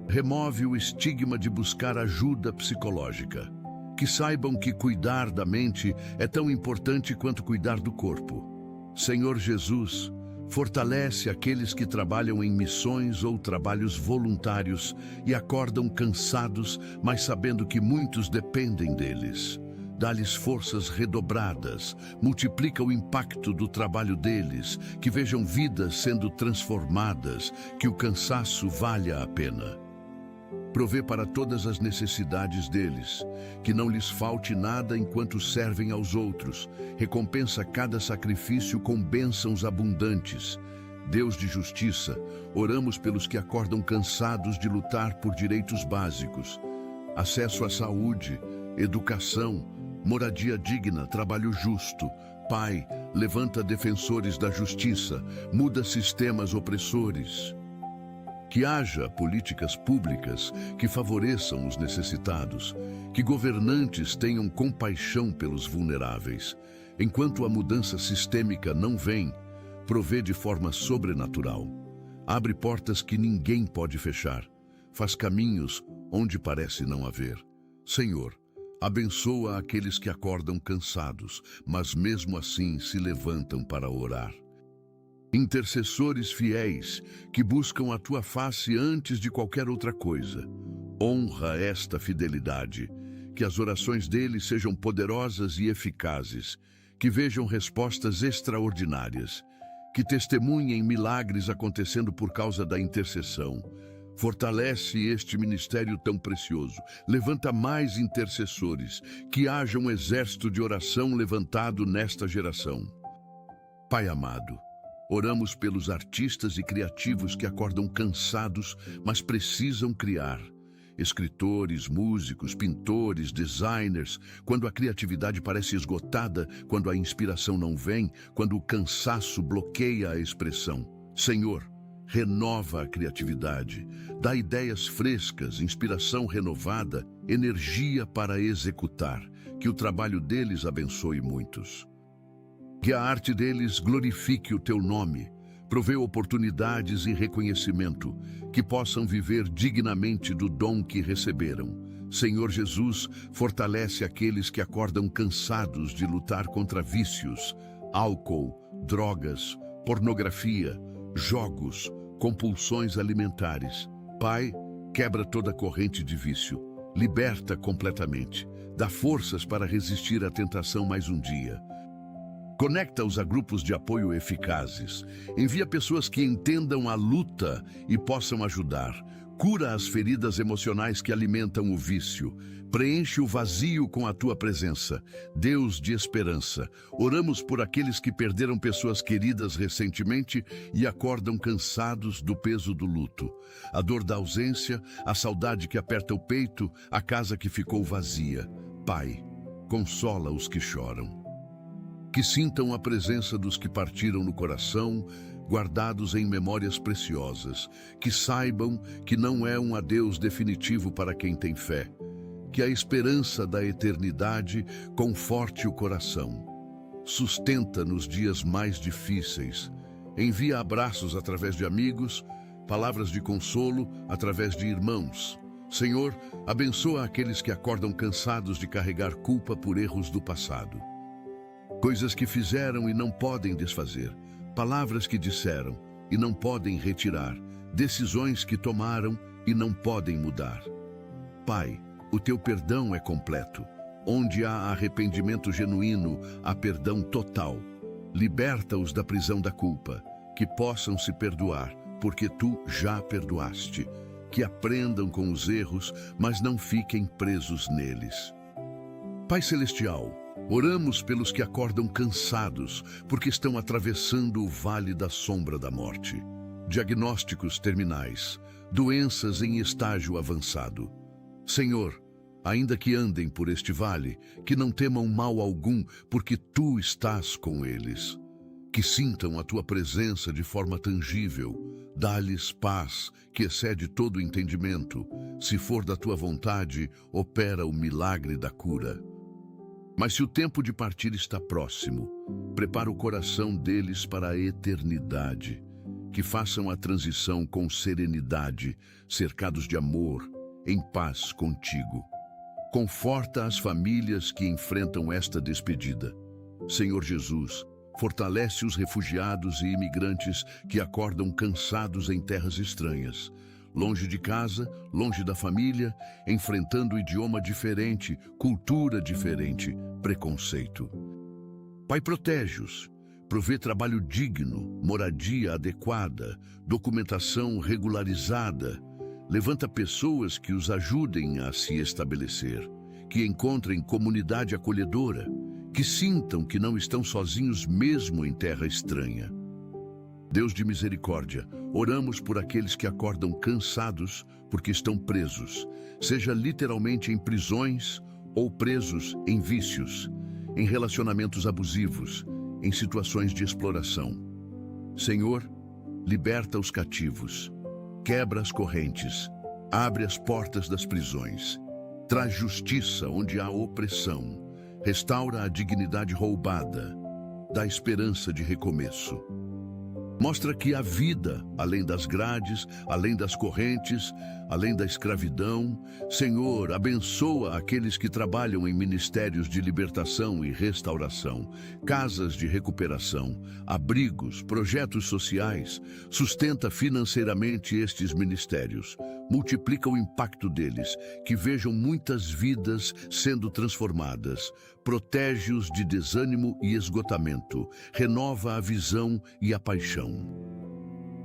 Remove o estigma de buscar ajuda psicológica. Que saibam que cuidar da mente é tão importante quanto cuidar do corpo. Senhor Jesus, fortalece aqueles que trabalham em missões ou trabalhos voluntários e acordam cansados, mas sabendo que muitos dependem deles. Dá-lhes forças redobradas, multiplica o impacto do trabalho deles, que vejam vidas sendo transformadas, que o cansaço valha a pena. Provê para todas as necessidades deles, que não lhes falte nada enquanto servem aos outros. Recompensa cada sacrifício com bênçãos abundantes. Deus de justiça, oramos pelos que acordam cansados de lutar por direitos básicos. Acesso à saúde, educação, moradia digna, trabalho justo. Pai, levanta defensores da justiça, muda sistemas opressores. Que haja políticas públicas que favoreçam os necessitados, que governantes tenham compaixão pelos vulneráveis. Enquanto a mudança sistêmica não vem, provê de forma sobrenatural. Abre portas que ninguém pode fechar. Faz caminhos onde parece não haver. Senhor, abençoa aqueles que acordam cansados, mas mesmo assim se levantam para orar. Intercessores fiéis que buscam a tua face antes de qualquer outra coisa. Honra esta fidelidade, que as orações deles sejam poderosas e eficazes, que vejam respostas extraordinárias, que testemunhem milagres acontecendo por causa da intercessão. Fortalece este ministério tão precioso. Levanta mais intercessores, que haja um exército de oração levantado nesta geração. Pai amado, oramos pelos artistas e criativos que acordam cansados, mas precisam criar. Escritores, músicos, pintores, designers, quando a criatividade parece esgotada, quando a inspiração não vem, quando o cansaço bloqueia a expressão. Senhor, renova a criatividade, dá ideias frescas, inspiração renovada, energia para executar, que o trabalho deles abençoe muitos. Que a arte deles glorifique o teu nome, provê oportunidades e reconhecimento, que possam viver dignamente do dom que receberam. Senhor Jesus, fortalece aqueles que acordam cansados de lutar contra vícios, álcool, drogas, pornografia, jogos, compulsões alimentares. Pai, quebra toda corrente de vício, liberta completamente, dá forças para resistir à tentação mais um dia. Conecta-os a grupos de apoio eficazes. Envia pessoas que entendam a luta e possam ajudar. Cura as feridas emocionais que alimentam o vício. Preenche o vazio com a tua presença. Deus de esperança. Oramos por aqueles que perderam pessoas queridas recentemente e acordam cansados do peso do luto. A dor da ausência, a saudade que aperta o peito, a casa que ficou vazia. Pai, consola os que choram. Que sintam a presença dos que partiram no coração, guardados em memórias preciosas. Que saibam que não é um adeus definitivo para quem tem fé. Que a esperança da eternidade conforte o coração. Sustenta nos dias mais difíceis. Envia abraços através de amigos, palavras de consolo através de irmãos. Senhor, abençoa aqueles que acordam cansados de carregar culpa por erros do passado. Coisas que fizeram e não podem desfazer, palavras que disseram e não podem retirar, decisões que tomaram e não podem mudar. Pai, o teu perdão é completo. Onde há arrependimento genuíno, há perdão total. Liberta-os da prisão da culpa, que possam se perdoar, porque tu já perdoaste. Que aprendam com os erros, mas não fiquem presos neles. Pai Celestial, oramos pelos que acordam cansados, porque estão atravessando o vale da sombra da morte. Diagnósticos terminais, doenças em estágio avançado. Senhor, ainda que andem por este vale, que não temam mal algum, porque tu estás com eles. Que sintam a tua presença de forma tangível. Dá-lhes paz, que excede todo entendimento. Se for da tua vontade, opera o milagre da cura. Mas se o tempo de partir está próximo, prepara o coração deles para a eternidade. Que façam a transição com serenidade, cercados de amor, em paz contigo. Conforta as famílias que enfrentam esta despedida. Senhor Jesus, fortalece os refugiados e imigrantes que acordam cansados em terras estranhas. Longe de casa, longe da família, enfrentando idioma diferente, cultura diferente, preconceito. Pai, protege-os, provê trabalho digno, moradia adequada, documentação regularizada. Levanta pessoas que os ajudem a se estabelecer, que encontrem comunidade acolhedora, que sintam que não estão sozinhos mesmo em terra estranha. Deus de misericórdia, oramos por aqueles que acordam cansados porque estão presos, seja literalmente em prisões ou presos em vícios, em relacionamentos abusivos, em situações de exploração. Senhor, liberta os cativos, quebra as correntes, abre as portas das prisões, traz justiça onde há opressão, restaura a dignidade roubada, dá esperança de recomeço. Mostra que há vida além das grades, além das correntes, além da escravidão. Senhor, abençoa aqueles que trabalham em ministérios de libertação e restauração, casas de recuperação, abrigos, projetos sociais. Sustenta financeiramente estes ministérios. Multiplica o impacto deles, que vejam muitas vidas sendo transformadas. Protege-os de desânimo e esgotamento. Renova a visão e a paixão.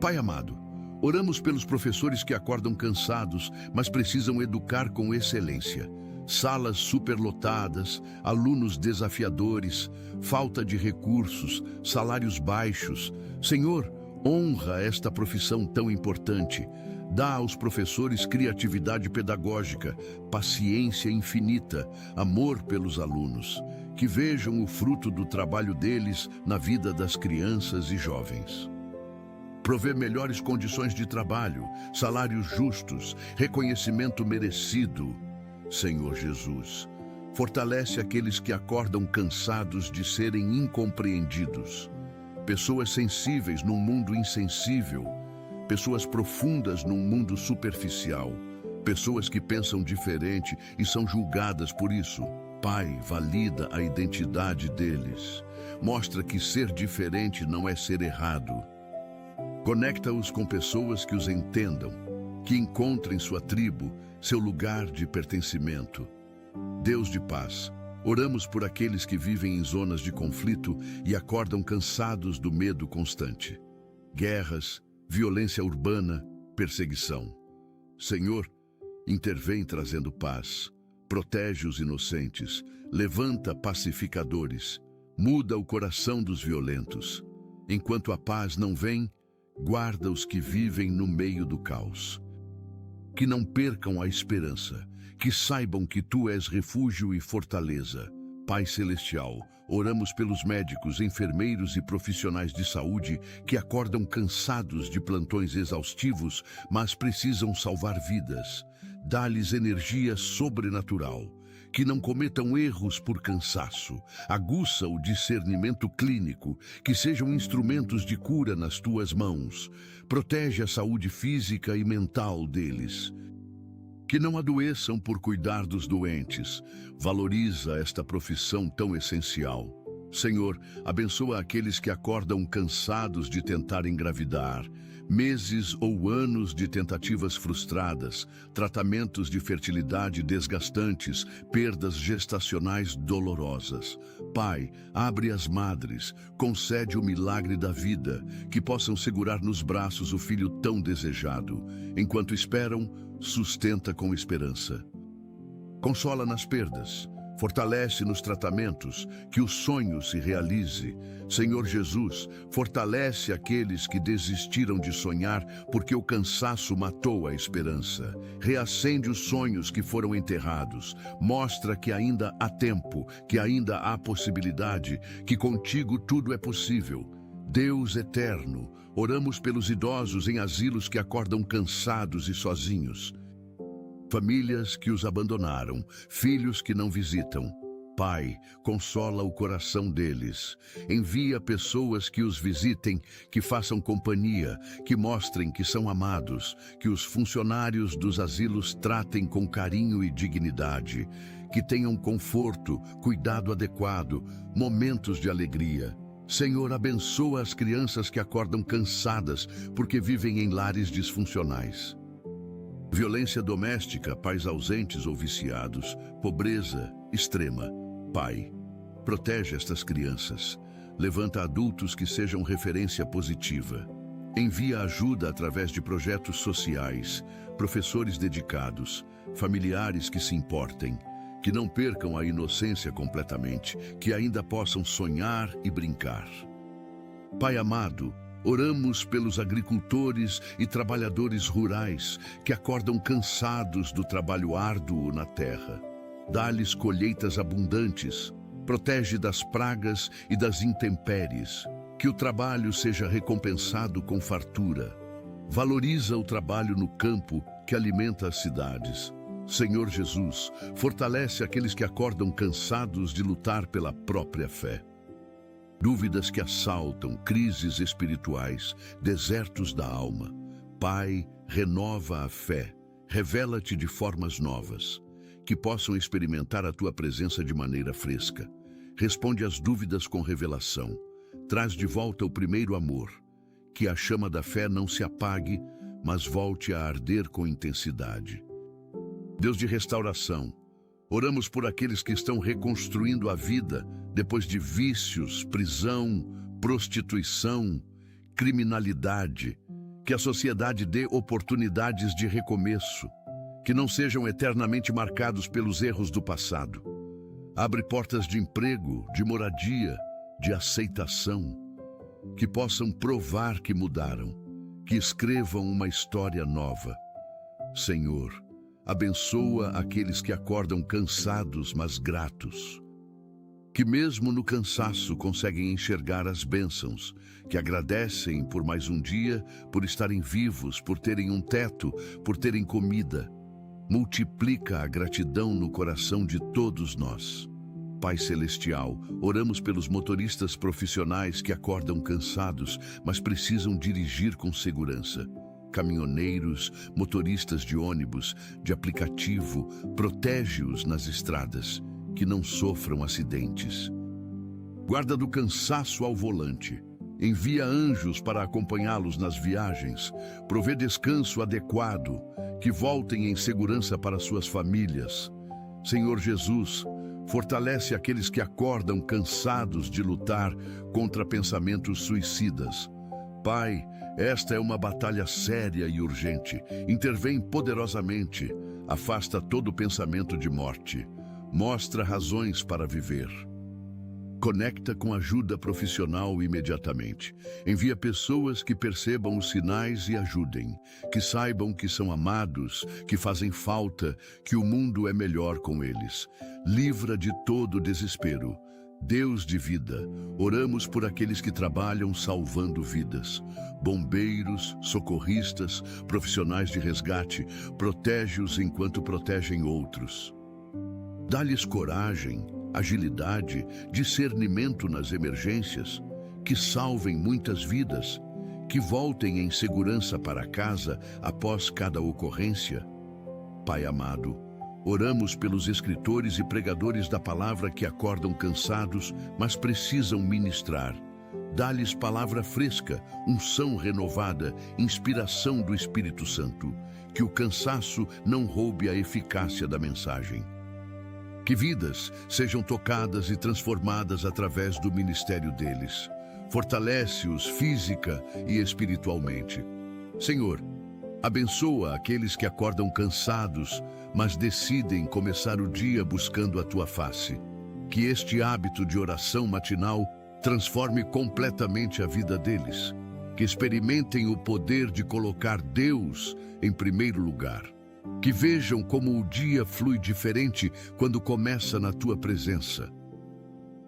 Pai amado, oramos pelos professores que acordam cansados, mas precisam educar com excelência. Salas superlotadas, alunos desafiadores, falta de recursos, salários baixos. Senhor, honra esta profissão tão importante. Dá aos professores criatividade pedagógica, paciência infinita, amor pelos alunos, que vejam o fruto do trabalho deles na vida das crianças e jovens. Provê melhores condições de trabalho, salários justos, reconhecimento merecido. Senhor Jesus, fortalece aqueles que acordam cansados de serem incompreendidos. Pessoas sensíveis num mundo insensível. Pessoas profundas num mundo superficial. Pessoas que pensam diferente e são julgadas por isso. Pai, valida a identidade deles. Mostra que ser diferente não é ser errado. Conecta-os com pessoas que os entendam, que encontrem sua tribo, seu lugar de pertencimento. Deus de paz, oramos por aqueles que vivem em zonas de conflito e acordam cansados do medo constante. Guerras, violência urbana, perseguição. Senhor, intervém trazendo paz, protege os inocentes, levanta pacificadores, muda o coração dos violentos. Enquanto a paz não vem, guarda os que vivem no meio do caos. Que não percam a esperança, que saibam que Tu és refúgio e fortaleza. Pai Celestial, oramos pelos médicos, enfermeiros e profissionais de saúde que acordam cansados de plantões exaustivos, mas precisam salvar vidas. Dá-lhes energia sobrenatural. Que não cometam erros por cansaço. Aguça o discernimento clínico, que sejam instrumentos de cura nas Tuas mãos. Protege a saúde física e mental deles. Que não adoeçam por cuidar dos doentes. Valoriza esta profissão tão essencial. Senhor, abençoa aqueles que acordam cansados de tentar engravidar. Meses ou anos de tentativas frustradas, tratamentos de fertilidade desgastantes, perdas gestacionais dolorosas. Pai, abre as madres, concede o milagre da vida, que possam segurar nos braços o filho tão desejado. Enquanto esperam, sustenta com esperança. Consola nas perdas. Fortalece nos tratamentos, que o sonho se realize. Senhor Jesus, fortalece aqueles que desistiram de sonhar porque o cansaço matou a esperança. Reacende os sonhos que foram enterrados. Mostra que ainda há tempo, que ainda há possibilidade, que contigo tudo é possível. Deus eterno, oramos pelos idosos em asilos que acordam cansados e sozinhos. Famílias que os abandonaram, filhos que não visitam. Pai, consola o coração deles. Envia pessoas que os visitem, que façam companhia, que mostrem que são amados, que os funcionários dos asilos tratem com carinho e dignidade, que tenham conforto, cuidado adequado, momentos de alegria. Senhor, abençoa as crianças que acordam cansadas porque vivem em lares disfuncionais. Violência doméstica, pais ausentes ou viciados, pobreza extrema. Pai, protege estas crianças. Levanta adultos que sejam referência positiva. Envia ajuda através de projetos sociais, professores dedicados, familiares que se importem, que não percam a inocência completamente, que ainda possam sonhar e brincar. Pai amado, oramos pelos agricultores e trabalhadores rurais que acordam cansados do trabalho árduo na terra. Dá-lhes colheitas abundantes, protege das pragas e das intempéries, que o trabalho seja recompensado com fartura. Valoriza o trabalho no campo que alimenta as cidades. Senhor Jesus, fortalece aqueles que acordam cansados de lutar pela própria fé. Dúvidas que assaltam, crises espirituais, desertos da alma. Pai, renova a fé, revela-te de formas novas, que possam experimentar a tua presença de maneira fresca. Responde às dúvidas com revelação. Traz de volta o primeiro amor, que a chama da fé não se apague, mas volte a arder com intensidade. Deus de restauração, oramos por aqueles que estão reconstruindo a vida depois de vícios, prisão, prostituição, criminalidade. Que a sociedade dê oportunidades de recomeço, que não sejam eternamente marcados pelos erros do passado. Abre portas de emprego, de moradia, de aceitação, que possam provar que mudaram, que escrevam uma história nova. Senhor, abençoa aqueles que acordam cansados, mas gratos. que mesmo no cansaço conseguem enxergar as bênçãos, que agradecem por mais um dia, por estarem vivos, por terem um teto, por terem comida. Multiplica a gratidão no coração de todos nós. Pai Celestial, oramos pelos motoristas profissionais que acordam cansados, mas precisam dirigir com segurança. Caminhoneiros, motoristas de ônibus, de aplicativo, protege-os nas estradas, que não sofram acidentes. Guarda do cansaço ao volante. Envia anjos para acompanhá-los nas viagens. Provê descanso adequado, que voltem em segurança para suas famílias. Senhor Jesus, fortalece aqueles que acordam cansados de lutar contra pensamentos suicidas. Pai, esta é uma batalha séria e urgente. Intervém poderosamente. Afasta todo pensamento de morte. Mostra razões para viver. Conecta com ajuda profissional imediatamente. Envia pessoas que percebam os sinais e ajudem. Que saibam que são amados, que fazem falta, que o mundo é melhor com eles. Livra de todo desespero. Deus de vida, oramos por aqueles que trabalham salvando vidas. Bombeiros, socorristas, profissionais de resgate, protege-os enquanto protegem outros. Dá-lhes coragem, agilidade, discernimento nas emergências, que salvem muitas vidas, que voltem em segurança para casa após cada ocorrência. Pai amado, oramos pelos escritores e pregadores da palavra que acordam cansados, mas precisam ministrar. Dá-lhes palavra fresca, unção renovada, inspiração do Espírito Santo, que o cansaço não roube a eficácia da mensagem. Que vidas sejam tocadas e transformadas através do ministério deles. Fortalece-os física e espiritualmente. Senhor, abençoa aqueles que acordam cansados, mas decidem começar o dia buscando a Tua face. Que este hábito de oração matinal transforme completamente a vida deles. Que experimentem o poder de colocar Deus em primeiro lugar. Que vejam como o dia flui diferente quando começa na Tua presença.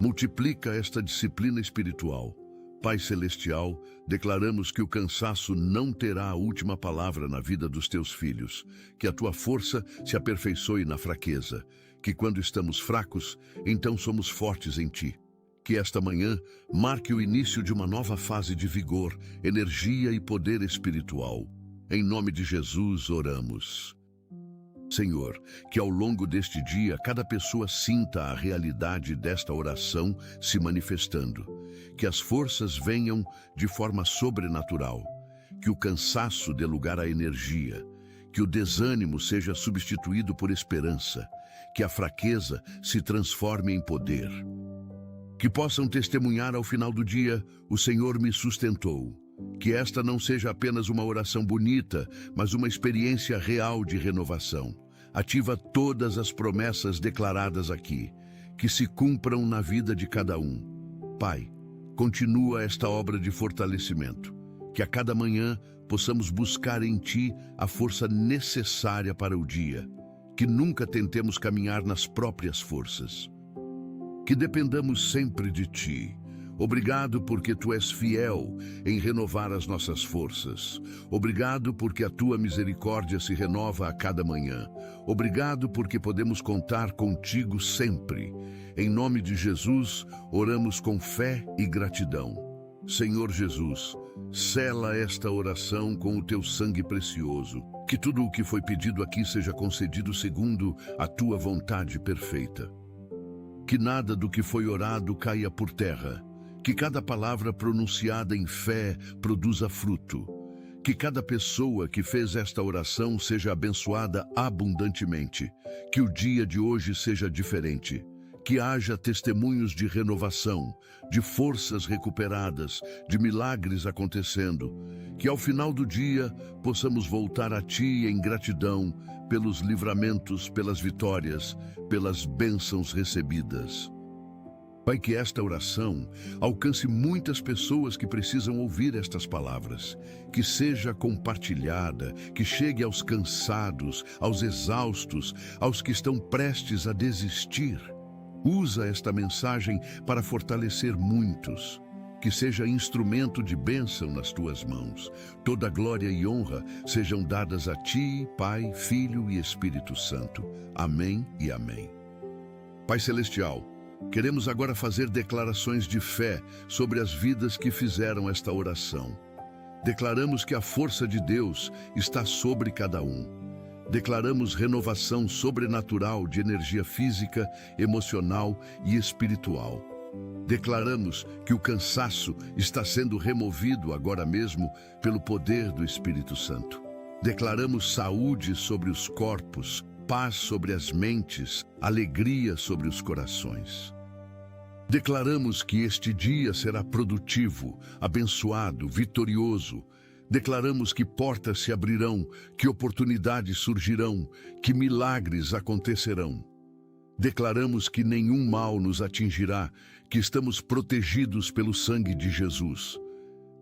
Multiplica esta disciplina espiritual. Pai Celestial, declaramos que o cansaço não terá a última palavra na vida dos Teus filhos, que a Tua força se aperfeiçoe na fraqueza, que quando estamos fracos, então somos fortes em Ti. Que esta manhã marque o início de uma nova fase de vigor, energia e poder espiritual. Em nome de Jesus oramos. Senhor, que ao longo deste dia cada pessoa sinta a realidade desta oração se manifestando, que as forças venham de forma sobrenatural, que o cansaço dê lugar à energia, que o desânimo seja substituído por esperança, que a fraqueza se transforme em poder. Que possam testemunhar ao final do dia, o Senhor me sustentou. Que esta não seja apenas uma oração bonita, mas uma experiência real de renovação. Ativa todas as promessas declaradas aqui, que se cumpram na vida de cada um. Pai, continua esta obra de fortalecimento, que a cada manhã possamos buscar em Ti a força necessária para o dia, que nunca tentemos caminhar nas próprias forças. Que dependamos sempre de Ti. Obrigado porque Tu és fiel em renovar as nossas forças. Obrigado porque a Tua misericórdia se renova a cada manhã. Obrigado porque podemos contar contigo sempre. Em nome de Jesus, oramos com fé e gratidão. Senhor Jesus, sela esta oração com o Teu sangue precioso. Que tudo o que foi pedido aqui seja concedido segundo a Tua vontade perfeita. Que nada do que foi orado caia por terra. Que cada palavra pronunciada em fé produza fruto. Que cada pessoa que fez esta oração seja abençoada abundantemente. Que o dia de hoje seja diferente. Que haja testemunhos de renovação, de forças recuperadas, de milagres acontecendo. Que ao final do dia possamos voltar a Ti em gratidão pelos livramentos, pelas vitórias, pelas bênçãos recebidas. Pai, que esta oração alcance muitas pessoas que precisam ouvir estas palavras, que seja compartilhada, que chegue aos cansados, aos exaustos, aos que estão prestes a desistir. Usa esta mensagem para fortalecer muitos. Que seja instrumento de bênção nas tuas mãos. Toda glória e honra sejam dadas a ti, Pai, Filho e Espírito Santo. Amém e amém. Pai Celestial, queremos agora fazer declarações de fé sobre as vidas que fizeram esta oração. Declaramos que a força de Deus está sobre cada um. Declaramos renovação sobrenatural de energia física, emocional e espiritual. Declaramos que o cansaço está sendo removido agora mesmo pelo poder do Espírito Santo. Declaramos saúde sobre os corpos, paz sobre as mentes, alegria sobre os corações. Declaramos que este dia será produtivo, abençoado, vitorioso. Declaramos que portas se abrirão, que oportunidades surgirão, que milagres acontecerão. Declaramos que nenhum mal nos atingirá, que estamos protegidos pelo sangue de Jesus.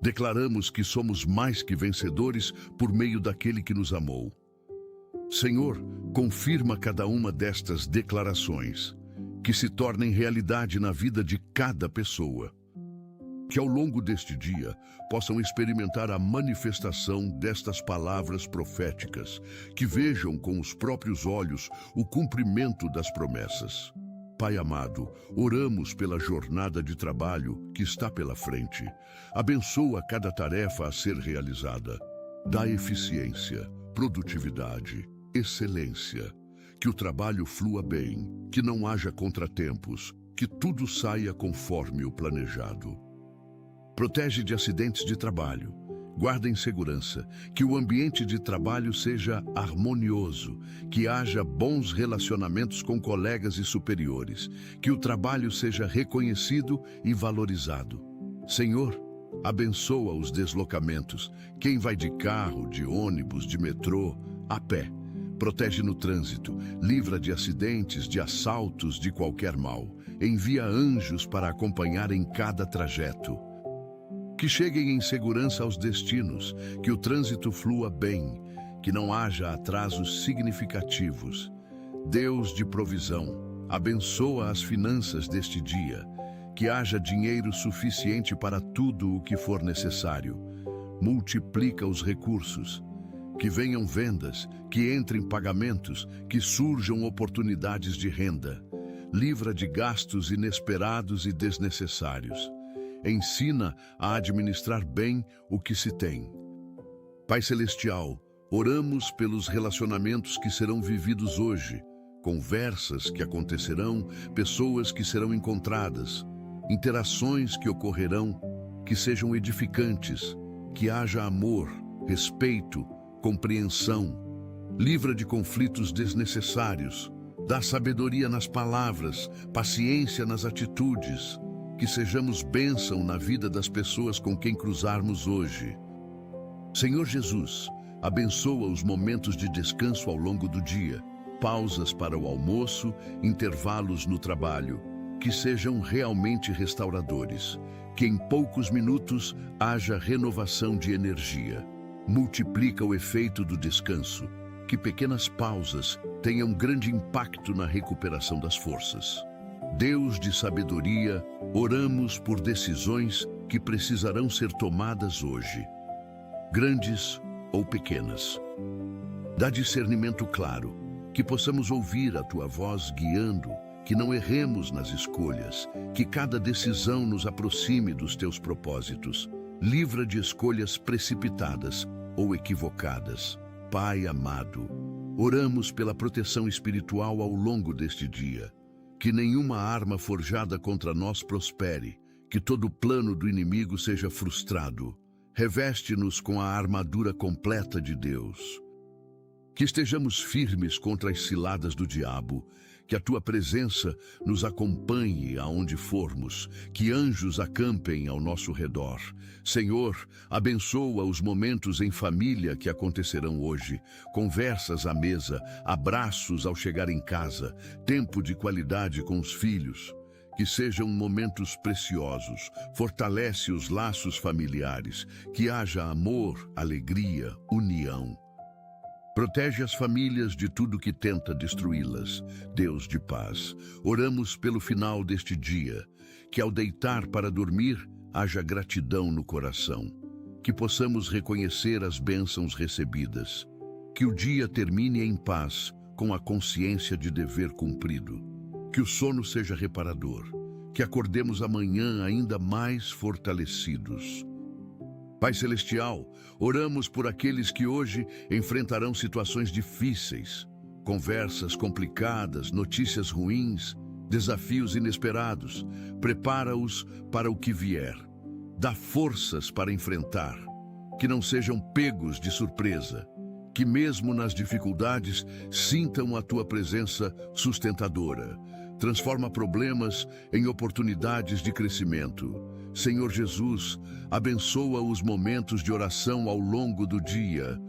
Declaramos que somos mais que vencedores por meio daquele que nos amou. Senhor, confirma cada uma destas declarações, que se tornem realidade na vida de cada pessoa. Que ao longo deste dia possam experimentar a manifestação destas palavras proféticas, que vejam com os próprios olhos o cumprimento das promessas. Pai amado, oramos pela jornada de trabalho que está pela frente. Abençoa cada tarefa a ser realizada. Dá eficiência, produtividade, excelência. Que o trabalho flua bem, que não haja contratempos, que tudo saia conforme o planejado. Protege de acidentes de trabalho. Guarda em segurança, que o ambiente de trabalho seja harmonioso, que haja bons relacionamentos com colegas e superiores, que o trabalho seja reconhecido e valorizado. Senhor, abençoa os deslocamentos, quem vai de carro, de ônibus, de metrô, a pé. Protege no trânsito, livra de acidentes, de assaltos, de qualquer mal. Envia anjos para acompanhar em cada trajeto. Que cheguem em segurança aos destinos, que o trânsito flua bem, que não haja atrasos significativos. Deus de provisão, abençoa as finanças deste dia, que haja dinheiro suficiente para tudo o que for necessário. Multiplica os recursos, que venham vendas, que entrem pagamentos, que surjam oportunidades de renda. Livra de gastos inesperados e desnecessários. Ensina a administrar bem o que se tem. Pai Celestial, oramos pelos relacionamentos que serão vividos hoje, conversas que acontecerão, pessoas que serão encontradas, interações que ocorrerão, que sejam edificantes, que haja amor, respeito, compreensão. Livra de conflitos desnecessários, dá sabedoria nas palavras, paciência nas atitudes. Que sejamos bênção na vida das pessoas com quem cruzarmos hoje. Senhor Jesus, abençoa os momentos de descanso ao longo do dia, pausas para o almoço, intervalos no trabalho, que sejam realmente restauradores, que em poucos minutos haja renovação de energia. Multiplica o efeito do descanso, que pequenas pausas tenham grande impacto na recuperação das forças. Deus de sabedoria, oramos por decisões que precisarão ser tomadas hoje, grandes ou pequenas. Dá discernimento claro, que possamos ouvir a Tua voz guiando, que não erremos nas escolhas, que cada decisão nos aproxime dos Teus propósitos. Livra de escolhas precipitadas ou equivocadas. Pai amado, oramos pela proteção espiritual ao longo deste dia. Que nenhuma arma forjada contra nós prospere, que todo plano do inimigo seja frustrado. Reveste-nos com a armadura completa de Deus. Que estejamos firmes contra as ciladas do diabo, que a Tua presença nos acompanhe aonde formos, que anjos acampem ao nosso redor. Senhor, abençoa os momentos em família que acontecerão hoje, conversas à mesa, abraços ao chegar em casa, tempo de qualidade com os filhos. Que sejam momentos preciosos, fortalece os laços familiares, que haja amor, alegria, união. Protege as famílias de tudo que tenta destruí-las, Deus de paz. Oramos pelo final deste dia, que ao deitar para dormir, haja gratidão no coração, que possamos reconhecer as bênçãos recebidas, que o dia termine em paz, com a consciência de dever cumprido, que o sono seja reparador, que acordemos amanhã ainda mais fortalecidos. Pai Celestial, oramos por aqueles que hoje enfrentarão situações difíceis, conversas complicadas, notícias ruins, desafios inesperados. Prepara-os para o que vier. Dá forças para enfrentar, que não sejam pegos de surpresa, que mesmo nas dificuldades sintam a tua presença sustentadora. Transforma problemas em oportunidades de crescimento. Senhor Jesus, abençoa os momentos de oração ao longo do dia.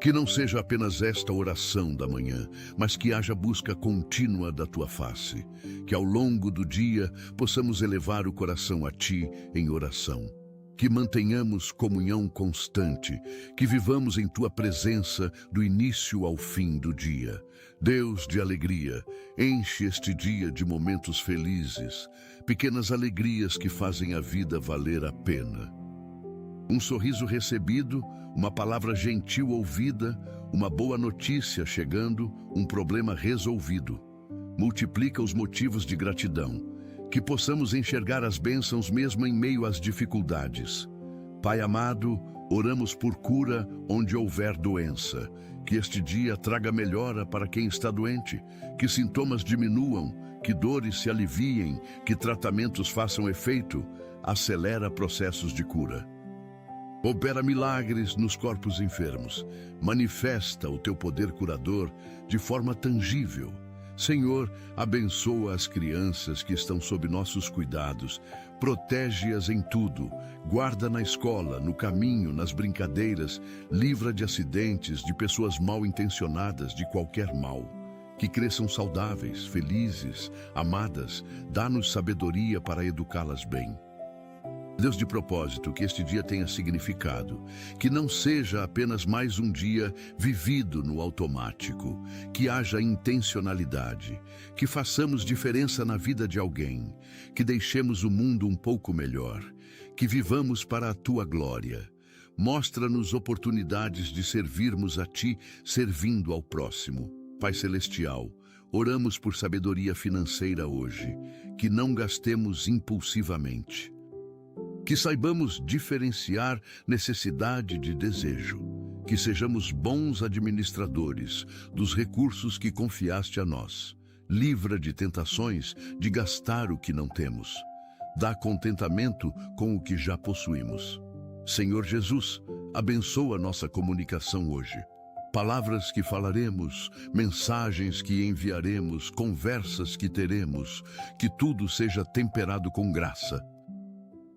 Que não seja apenas esta oração da manhã, mas que haja busca contínua da tua face. Que ao longo do dia possamos elevar o coração a ti em oração. Que mantenhamos comunhão constante, que vivamos em tua presença do início ao fim do dia. Deus de alegria, enche este dia de momentos felizes, pequenas alegrias que fazem a vida valer a pena. Um sorriso recebido, uma palavra gentil ouvida, uma boa notícia chegando, um problema resolvido. Multiplica os motivos de gratidão. Que possamos enxergar as bênçãos mesmo em meio às dificuldades. Pai amado, oramos por cura onde houver doença. Que este dia traga melhora para quem está doente, que sintomas diminuam, que dores se aliviem, que tratamentos façam efeito. Acelera processos de cura. Opera milagres nos corpos enfermos. Manifesta o teu poder curador de forma tangível. Senhor, abençoa as crianças que estão sob nossos cuidados, protege-as em tudo, guarda na escola, no caminho, nas brincadeiras, livra de acidentes, de pessoas mal intencionadas, de qualquer mal. Que cresçam saudáveis, felizes, amadas, dá-nos sabedoria para educá-las bem. Deus de propósito, que este dia tenha significado, que não seja apenas mais um dia vivido no automático, que haja intencionalidade, que façamos diferença na vida de alguém, que deixemos o mundo um pouco melhor, que vivamos para a tua glória. Mostra-nos oportunidades de servirmos a ti, servindo ao próximo. Pai Celestial, oramos por sabedoria financeira hoje, que não gastemos impulsivamente. Que saibamos diferenciar necessidade de desejo, que sejamos bons administradores dos recursos que confiaste a nós. Livra de tentações de gastar o que não temos. Dá contentamento com o que já possuímos. Senhor Jesus, abençoa nossa comunicação hoje. Palavras que falaremos, mensagens que enviaremos, conversas que teremos, que tudo seja temperado com graça.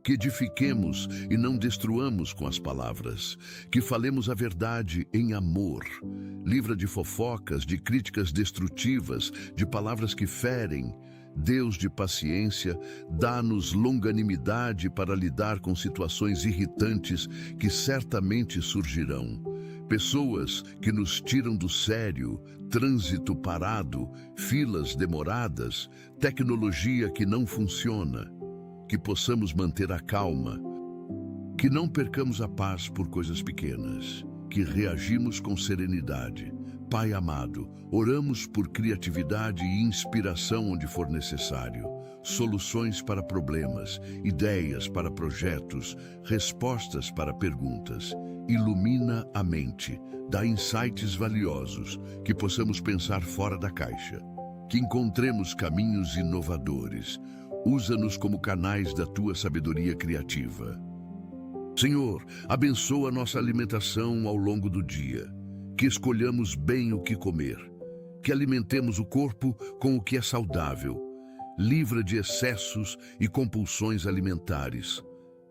Que edifiquemos e não destruamos com as palavras, que falemos a verdade em amor. Livra de fofocas, de críticas destrutivas, de palavras que ferem. Deus de paciência, dá-nos longanimidade para lidar com situações irritantes que certamente surgirão. Pessoas que nos tiram do sério, trânsito parado, filas demoradas, tecnologia que não funciona. Que possamos manter a calma, que não percamos a paz por coisas pequenas, que reagimos com serenidade. Pai amado, oramos por criatividade e inspiração onde for necessário, soluções para problemas, ideias para projetos, respostas para perguntas. Ilumina a mente, dá insights valiosos, que possamos pensar fora da caixa, que encontremos caminhos inovadores. Usa-nos como canais da tua sabedoria criativa. Senhor, abençoa nossa alimentação ao longo do dia, que escolhamos bem o que comer, que alimentemos o corpo com o que é saudável, livra de excessos e compulsões alimentares.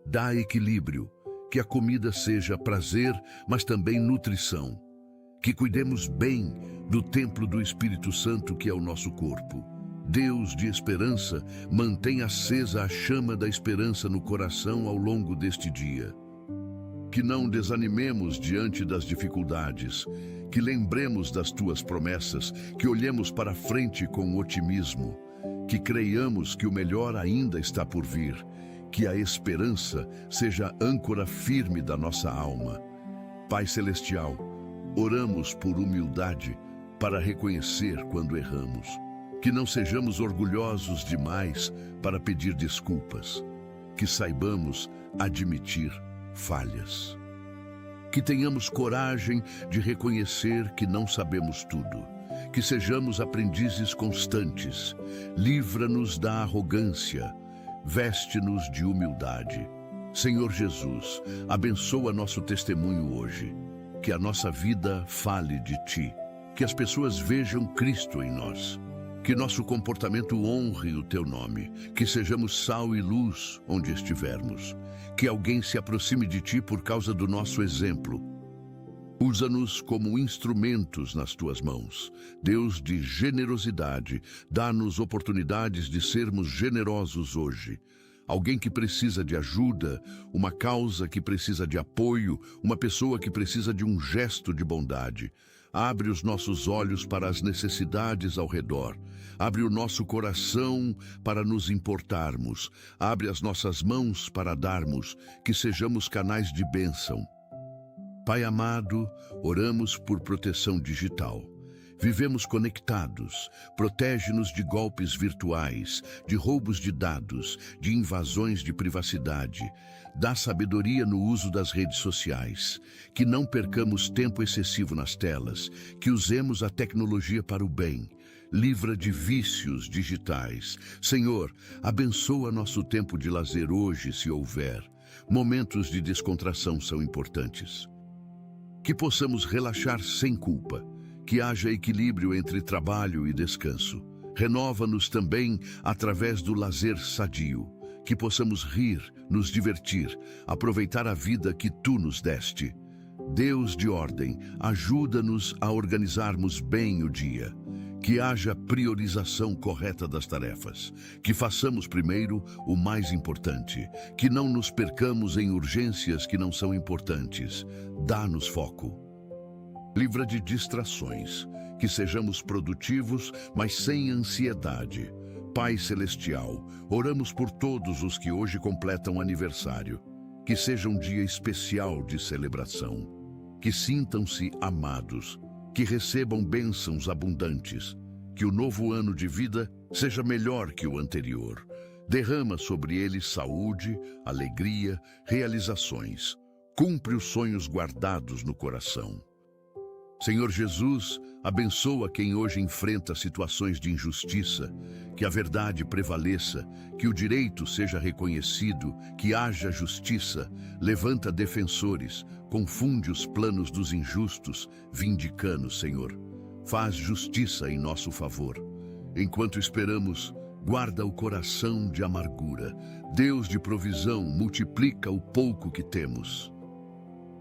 Dá equilíbrio, que a comida seja prazer, mas também nutrição, que cuidemos bem do templo do Espírito Santo que é o nosso corpo. Deus de esperança, mantém acesa a chama da esperança no coração ao longo deste dia. Que não desanimemos diante das dificuldades, que lembremos das tuas promessas, que olhemos para frente com otimismo, que creiamos que o melhor ainda está por vir, que a esperança seja âncora firme da nossa alma. Pai Celestial, oramos por humildade para reconhecer quando erramos, que não sejamos orgulhosos demais para pedir desculpas, que saibamos admitir falhas. Que tenhamos coragem de reconhecer que não sabemos tudo, que sejamos aprendizes constantes, livra-nos da arrogância, veste-nos de humildade. Senhor Jesus, abençoa nosso testemunho hoje, que a nossa vida fale de Ti, que as pessoas vejam Cristo em nós, que nosso comportamento honre o Teu nome, que sejamos sal e luz onde estivermos, que alguém se aproxime de Ti por causa do nosso exemplo. Usa-nos como instrumentos nas Tuas mãos. Deus de generosidade, dá-nos oportunidades de sermos generosos hoje. Alguém que precisa de ajuda, uma causa que precisa de apoio, uma pessoa que precisa de um gesto de bondade. Abre os nossos olhos para as necessidades ao redor. Abre o nosso coração para nos importarmos. Abre as nossas mãos para darmos, que sejamos canais de bênção. Pai amado, oramos por proteção digital. Vivemos conectados, protege-nos de golpes virtuais, de roubos de dados, de invasões de privacidade. Dá sabedoria no uso das redes sociais, que não percamos tempo excessivo nas telas, que usemos a tecnologia para o bem. Livra de vícios digitais. Senhor, abençoa nosso tempo de lazer hoje, se houver. Momentos de descontração são importantes. Que possamos relaxar sem culpa. Que haja equilíbrio entre trabalho e descanso. Renova-nos também através do lazer sadio. Que possamos rir, nos divertir, aproveitar a vida que Tu nos deste. Deus de ordem, ajuda-nos a organizarmos bem o dia. Que haja priorização correta das tarefas. Que façamos primeiro o mais importante. Que não nos percamos em urgências que não são importantes. Dá-nos foco. Livra de distrações, que sejamos produtivos, mas sem ansiedade. Pai Celestial, oramos por todos os que hoje completam aniversário. Que seja um dia especial de celebração. Que sintam-se amados, que recebam bênçãos abundantes. Que o novo ano de vida seja melhor que o anterior. Derrama sobre eles saúde, alegria, realizações. Cumpre os sonhos guardados no coração. Senhor Jesus, abençoa quem hoje enfrenta situações de injustiça, que a verdade prevaleça, que o direito seja reconhecido, que haja justiça, levanta defensores, confunde os planos dos injustos, vindicando, Senhor. Faz justiça em nosso favor. Enquanto esperamos, guarda o coração de amargura. Deus de provisão, multiplica o pouco que temos.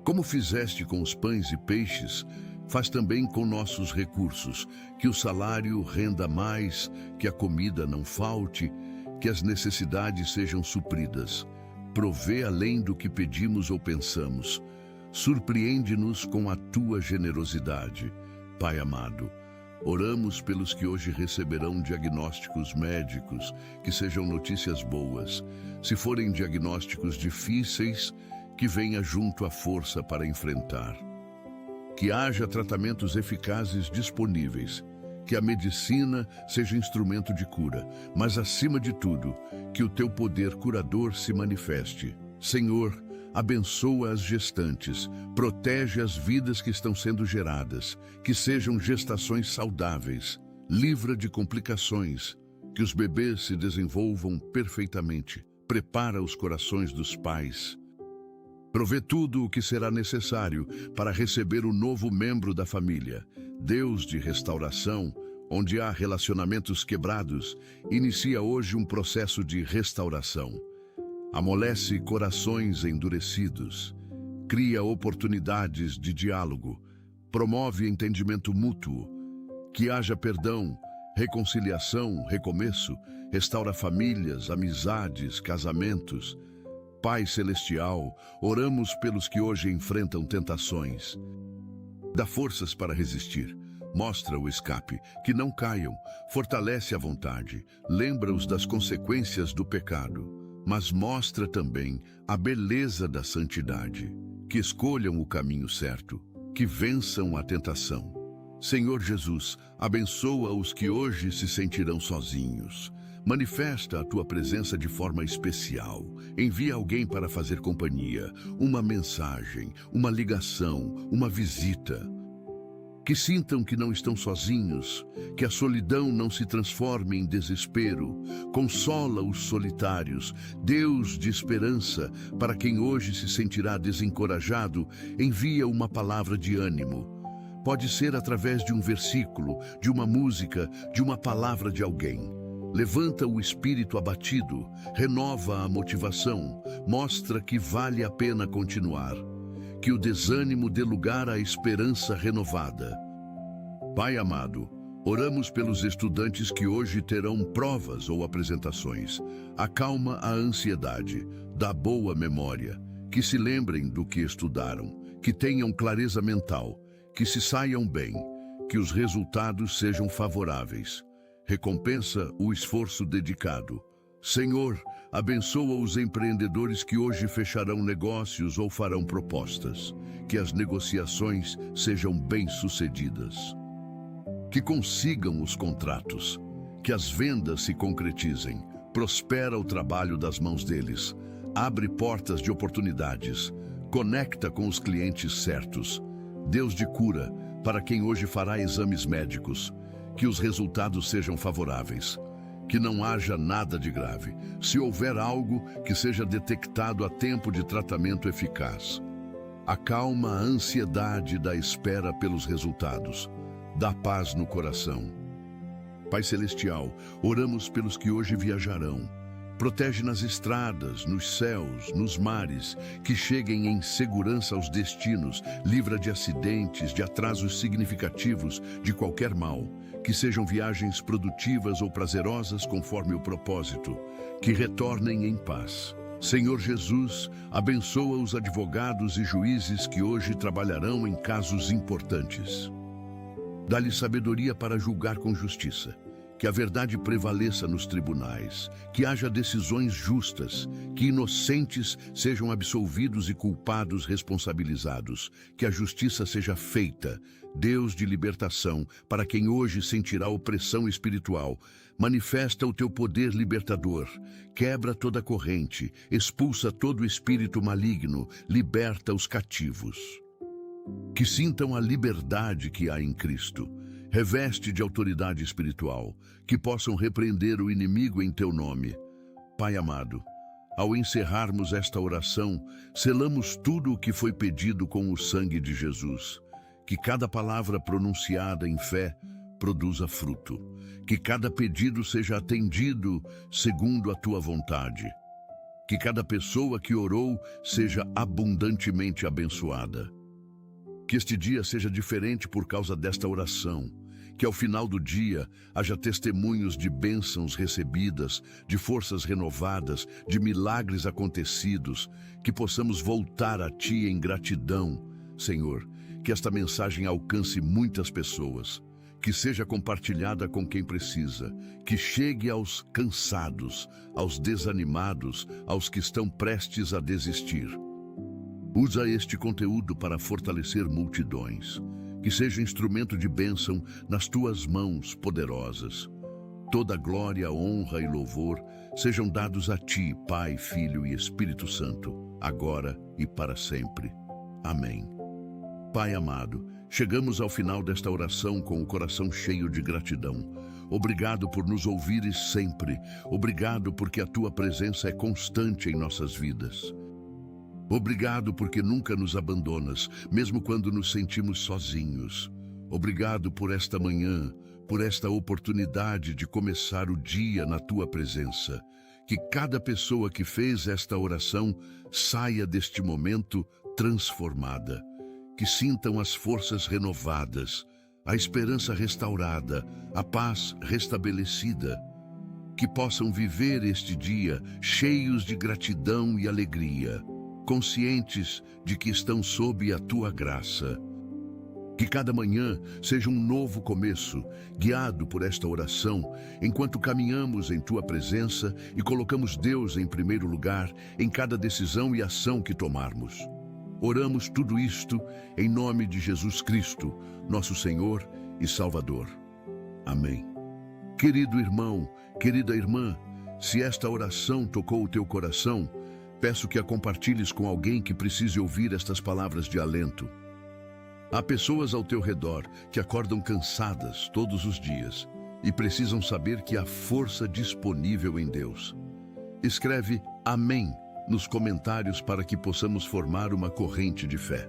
Como fizeste com os pães e peixes, faz também com nossos recursos, que o salário renda mais, que a comida não falte, que as necessidades sejam supridas. Provê além do que pedimos ou pensamos. Surpreende-nos com a Tua generosidade. Pai amado, oramos pelos que hoje receberão diagnósticos médicos, que sejam notícias boas. Se forem diagnósticos difíceis, que venha junto a força para enfrentar. Que haja tratamentos eficazes disponíveis, que a medicina seja instrumento de cura, mas acima de tudo, que o Teu poder curador se manifeste. Senhor, abençoa as gestantes, protege as vidas que estão sendo geradas, que sejam gestações saudáveis, livra de complicações, que os bebês se desenvolvam perfeitamente, prepara os corações dos pais. Provê tudo o que será necessário para receber o novo membro da família. Deus de restauração, onde há relacionamentos quebrados, inicia hoje um processo de restauração. Amolece corações endurecidos, cria oportunidades de diálogo, promove entendimento mútuo, que haja perdão, reconciliação, recomeço, restaura famílias, amizades, casamentos. Pai Celestial, oramos pelos que hoje enfrentam tentações. Dá forças para resistir. Mostra o escape, que não caiam, fortalece a vontade, lembra-os das consequências do pecado, mas mostra também a beleza da santidade, que escolham o caminho certo, que vençam a tentação. Senhor Jesus, abençoa os que hoje se sentirão sozinhos. Manifesta a tua presença de forma especial. Envia alguém para fazer companhia, uma mensagem, uma ligação, uma visita. Que sintam que não estão sozinhos, que a solidão não se transforme em desespero. Consola os solitários, Deus de esperança, para quem hoje se sentirá desencorajado, envia uma palavra de ânimo. Pode ser através de um versículo, de uma música, de uma palavra de alguém. Levanta o espírito abatido, renova a motivação, mostra que vale a pena continuar. Que o desânimo dê lugar à esperança renovada. Pai amado, oramos pelos estudantes que hoje terão provas ou apresentações. Acalma a ansiedade, dá boa memória, que se lembrem do que estudaram, que tenham clareza mental, que se saiam bem, que os resultados sejam favoráveis. Recompensa o esforço dedicado. Senhor, abençoa os empreendedores que hoje fecharão negócios ou farão propostas. Que as negociações sejam bem-sucedidas. Que consigam os contratos. Que as vendas se concretizem. Prospera o trabalho das mãos deles. Abre portas de oportunidades. Conecta com os clientes certos. Deus de cura, para quem hoje fará exames médicos. Que os resultados sejam favoráveis. Que não haja nada de grave. Se houver algo, que seja detectado a tempo de tratamento eficaz. Acalma a ansiedade da espera pelos resultados. Dá paz no coração. Pai Celestial, oramos pelos que hoje viajarão. Protege nas estradas, nos céus, nos mares, que cheguem em segurança aos destinos, livra de acidentes, de atrasos significativos, de qualquer mal. Que sejam viagens produtivas ou prazerosas conforme o propósito, que retornem em paz. Senhor Jesus, abençoa os advogados e juízes que hoje trabalharão em casos importantes. Dá-lhe sabedoria para julgar com justiça. Que a verdade prevaleça nos tribunais, que haja decisões justas, que inocentes sejam absolvidos e culpados responsabilizados, que a justiça seja feita, Deus de libertação, para quem hoje sentirá opressão espiritual. Manifesta o teu poder libertador, quebra toda corrente, expulsa todo espírito maligno, liberta os cativos. Que sintam a liberdade que há em Cristo. Reveste de autoridade espiritual, que possam repreender o inimigo em teu nome. Pai amado, ao encerrarmos esta oração, selamos tudo o que foi pedido com o sangue de Jesus. Que cada palavra pronunciada em fé produza fruto. Que cada pedido seja atendido segundo a tua vontade. Que cada pessoa que orou seja abundantemente abençoada. Que este dia seja diferente por causa desta oração. Que ao final do dia haja testemunhos de bênçãos recebidas, de forças renovadas, de milagres acontecidos. Que possamos voltar a Ti em gratidão. Senhor, que esta mensagem alcance muitas pessoas. Que seja compartilhada com quem precisa. Que chegue aos cansados, aos desanimados, aos que estão prestes a desistir. Usa este conteúdo para fortalecer multidões. Que seja instrumento de bênção nas tuas mãos poderosas. Toda glória, honra e louvor sejam dados a ti, Pai, Filho e Espírito Santo, agora e para sempre. Amém. Pai amado, chegamos ao final desta oração com o coração cheio de gratidão. Obrigado por nos ouvires sempre. Obrigado porque a tua presença é constante em nossas vidas. Obrigado porque nunca nos abandonas, mesmo quando nos sentimos sozinhos. Obrigado por esta manhã, por esta oportunidade de começar o dia na tua presença. Que cada pessoa que fez esta oração saia deste momento transformada. Que sintam as forças renovadas, a esperança restaurada, a paz restabelecida. que possam viver este dia cheios de gratidão e alegria, conscientes de que estão sob a tua graça. Que cada manhã seja um novo começo, guiado por esta oração, enquanto caminhamos em tua presença e colocamos Deus em primeiro lugar em cada decisão e ação que tomarmos. Oramos tudo isto em nome de Jesus Cristo, nosso Senhor e Salvador. Amém. Querido irmão, querida irmã, se esta oração tocou o teu coração, peço que a compartilhes com alguém que precise ouvir estas palavras de alento. Há pessoas ao teu redor que acordam cansadas todos os dias e precisam saber que há força disponível em Deus. Escreve Amém nos comentários para que possamos formar uma corrente de fé.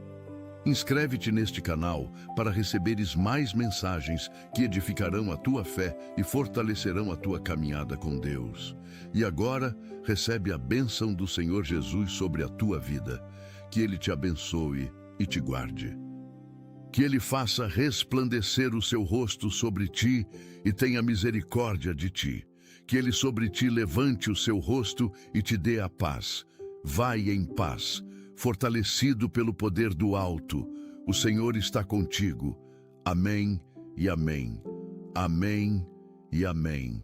Inscreve-te neste canal para receberes mais mensagens que edificarão a tua fé e fortalecerão a tua caminhada com Deus. E agora, recebe a bênção do Senhor Jesus sobre a tua vida. Que Ele te abençoe e te guarde. Que Ele faça resplandecer o seu rosto sobre ti e tenha misericórdia de ti. Que Ele sobre ti levante o seu rosto e te dê a paz. Vai em paz, fortalecido pelo poder do alto. O Senhor está contigo. Amém e amém. Amém e amém.